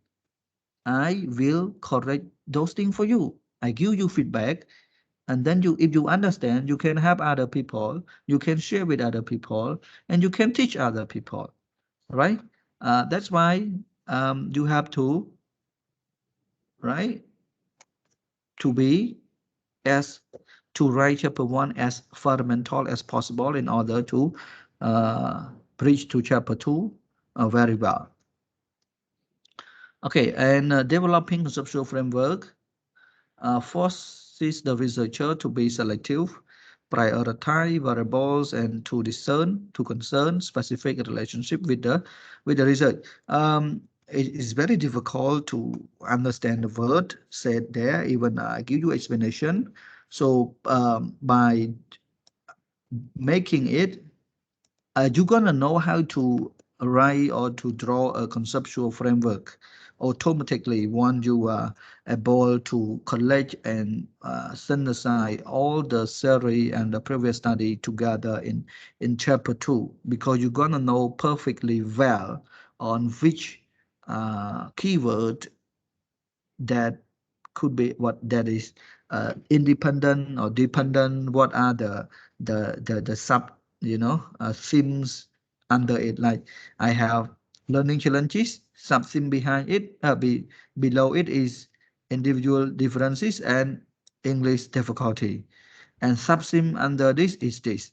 I will correct those things for you. I give you feedback, and then if you understand, you can help other people. You can share with other people, and you can teach other people. Right? That's why you have to, right, to be as to write chapter 1 as fundamental as possible in order to bridge to chapter 2 very well. Okay, and developing conceptual framework forces the researcher to be selective, prioritize variables, and to concern specific relationship with the research. It is very difficult to understand the word said there. Even I give you explanation. So by making it, you're gonna know how to write or to draw a conceptual framework automatically once you are able to collect and synthesize all the theory and the previous study together in chapter 2, because you're gonna know perfectly well on which keyword that could be what that is independent or dependent, what are the sub themes under it. Like I have learning challenges, sub theme behind it, below it is individual differences and English difficulty, and sub theme under this is this,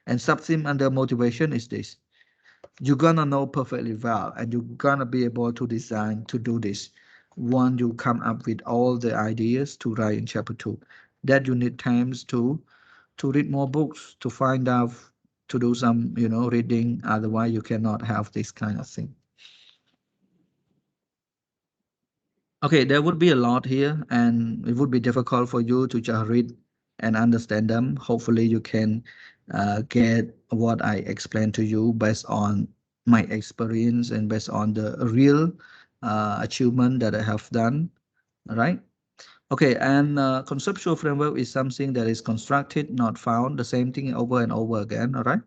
and sub theme under motivation is this. You're gonna know perfectly well, and you're gonna be able to design to do this once you come up with all the ideas to write in chapter 2. That you need times to read more books, to find out, to do some reading. Otherwise you cannot have this kind of thing. Okay, there would be a lot here, and it would be difficult for you to just read and understand them. Hopefully, you can get what I explained to you based on my experience and based on the real achievement that I have done. All right. Okay, and conceptual framework is something that is constructed, not found, the same thing over and over again. All right.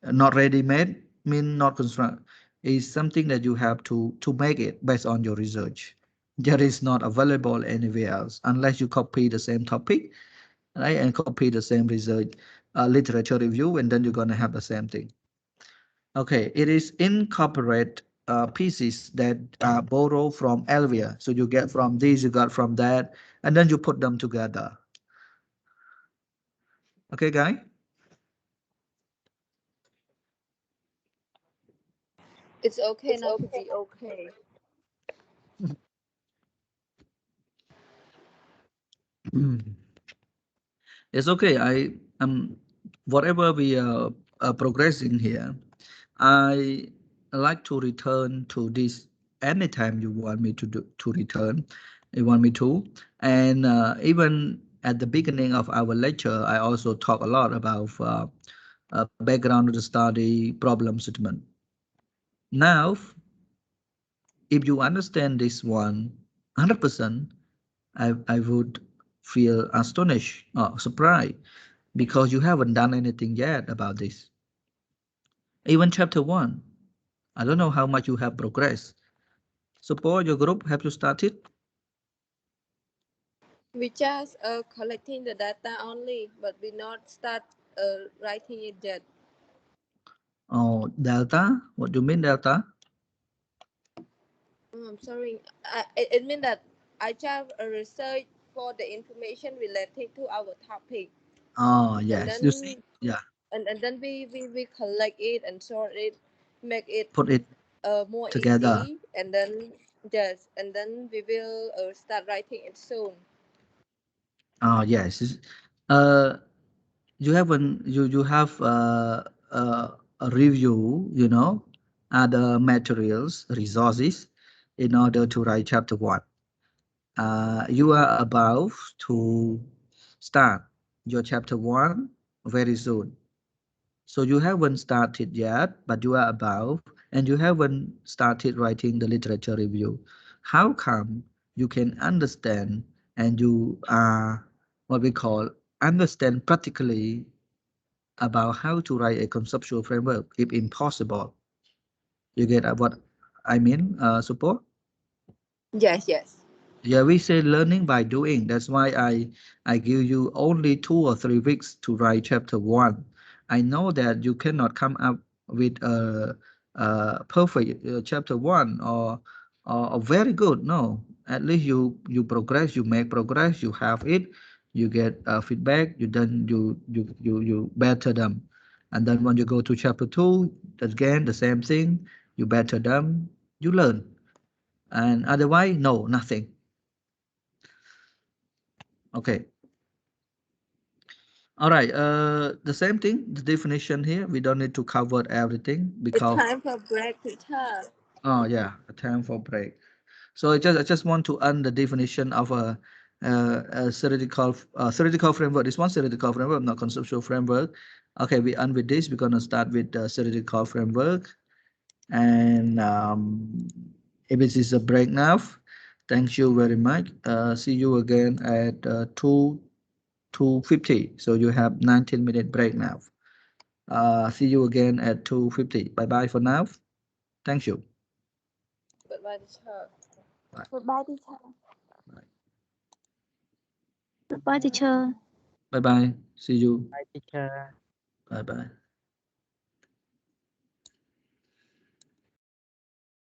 Not ready-made mean not construct is something that you have to make it based on your research. That is not available anywhere else unless you copy the same topic, right, and copy the same research literature review, and then you're going to have the same thing. Okay, it is incorporate pieces that are borrowed from elsewhere. So you get from this, you got from that, and then you put them together. Okay, guy? It's okay not to be okay. It's okay. Whatever we are progressing here, I like to return to this anytime you want me to return. You want me to, and even at the beginning of our lecture, I also talk a lot about background of the study, problem statement. Now, if you understand this one 100%, I would feel astonished or surprised because you haven't done anything yet about this. Even chapter one, I don't know how much you have progressed. Suppose your group have you started? We just collecting the data only, but we not start writing it yet. Oh, delta? What do you mean delta? I'm sorry. It means that I just research for the information related to our topic, Oh, and yes. You see, then yeah, and then we collect it and sort it, make it put it more together. easy, and then yes, and then we will start writing it soon. Oh, yes. Uh, you haven't you have a review, other materials, resources in order to write chapter one. You are about to start your chapter one very soon. So you haven't started yet, but you are about, and you haven't started writing the literature review. How come you can understand and you are what we call understand practically about how to write a conceptual framework if impossible? You get what I mean, support? Yes, yes. Yeah, we say learning by doing. That's why I give you only 2 or 3 weeks to write chapter one. I know that you cannot come up with a perfect chapter one or a very good. No, at least you progress, you make progress, you have it, you get feedback, you better them, and then when you go to chapter two, again the same thing, you better them, you learn, and otherwise no nothing. Okay. All right. The same thing, the definition here, we don't need to cover everything It's because, time for break, teacher. oh yeah, a time for break. So I just want to earn the definition of a theoretical framework. This one theoretical framework, not conceptual framework. Okay, we end with this. We're gonna start with the theoretical framework, and if it is a break now, thank you very much. See you again at 2:50. So you have 19-minute break now. See you again at 2:50. Bye bye for now. Thank you. But by teacher. Bye. Goodbye, teacher. Bye. Goodbye, teacher. Bye bye. See you. Bye, teacher. Bye bye.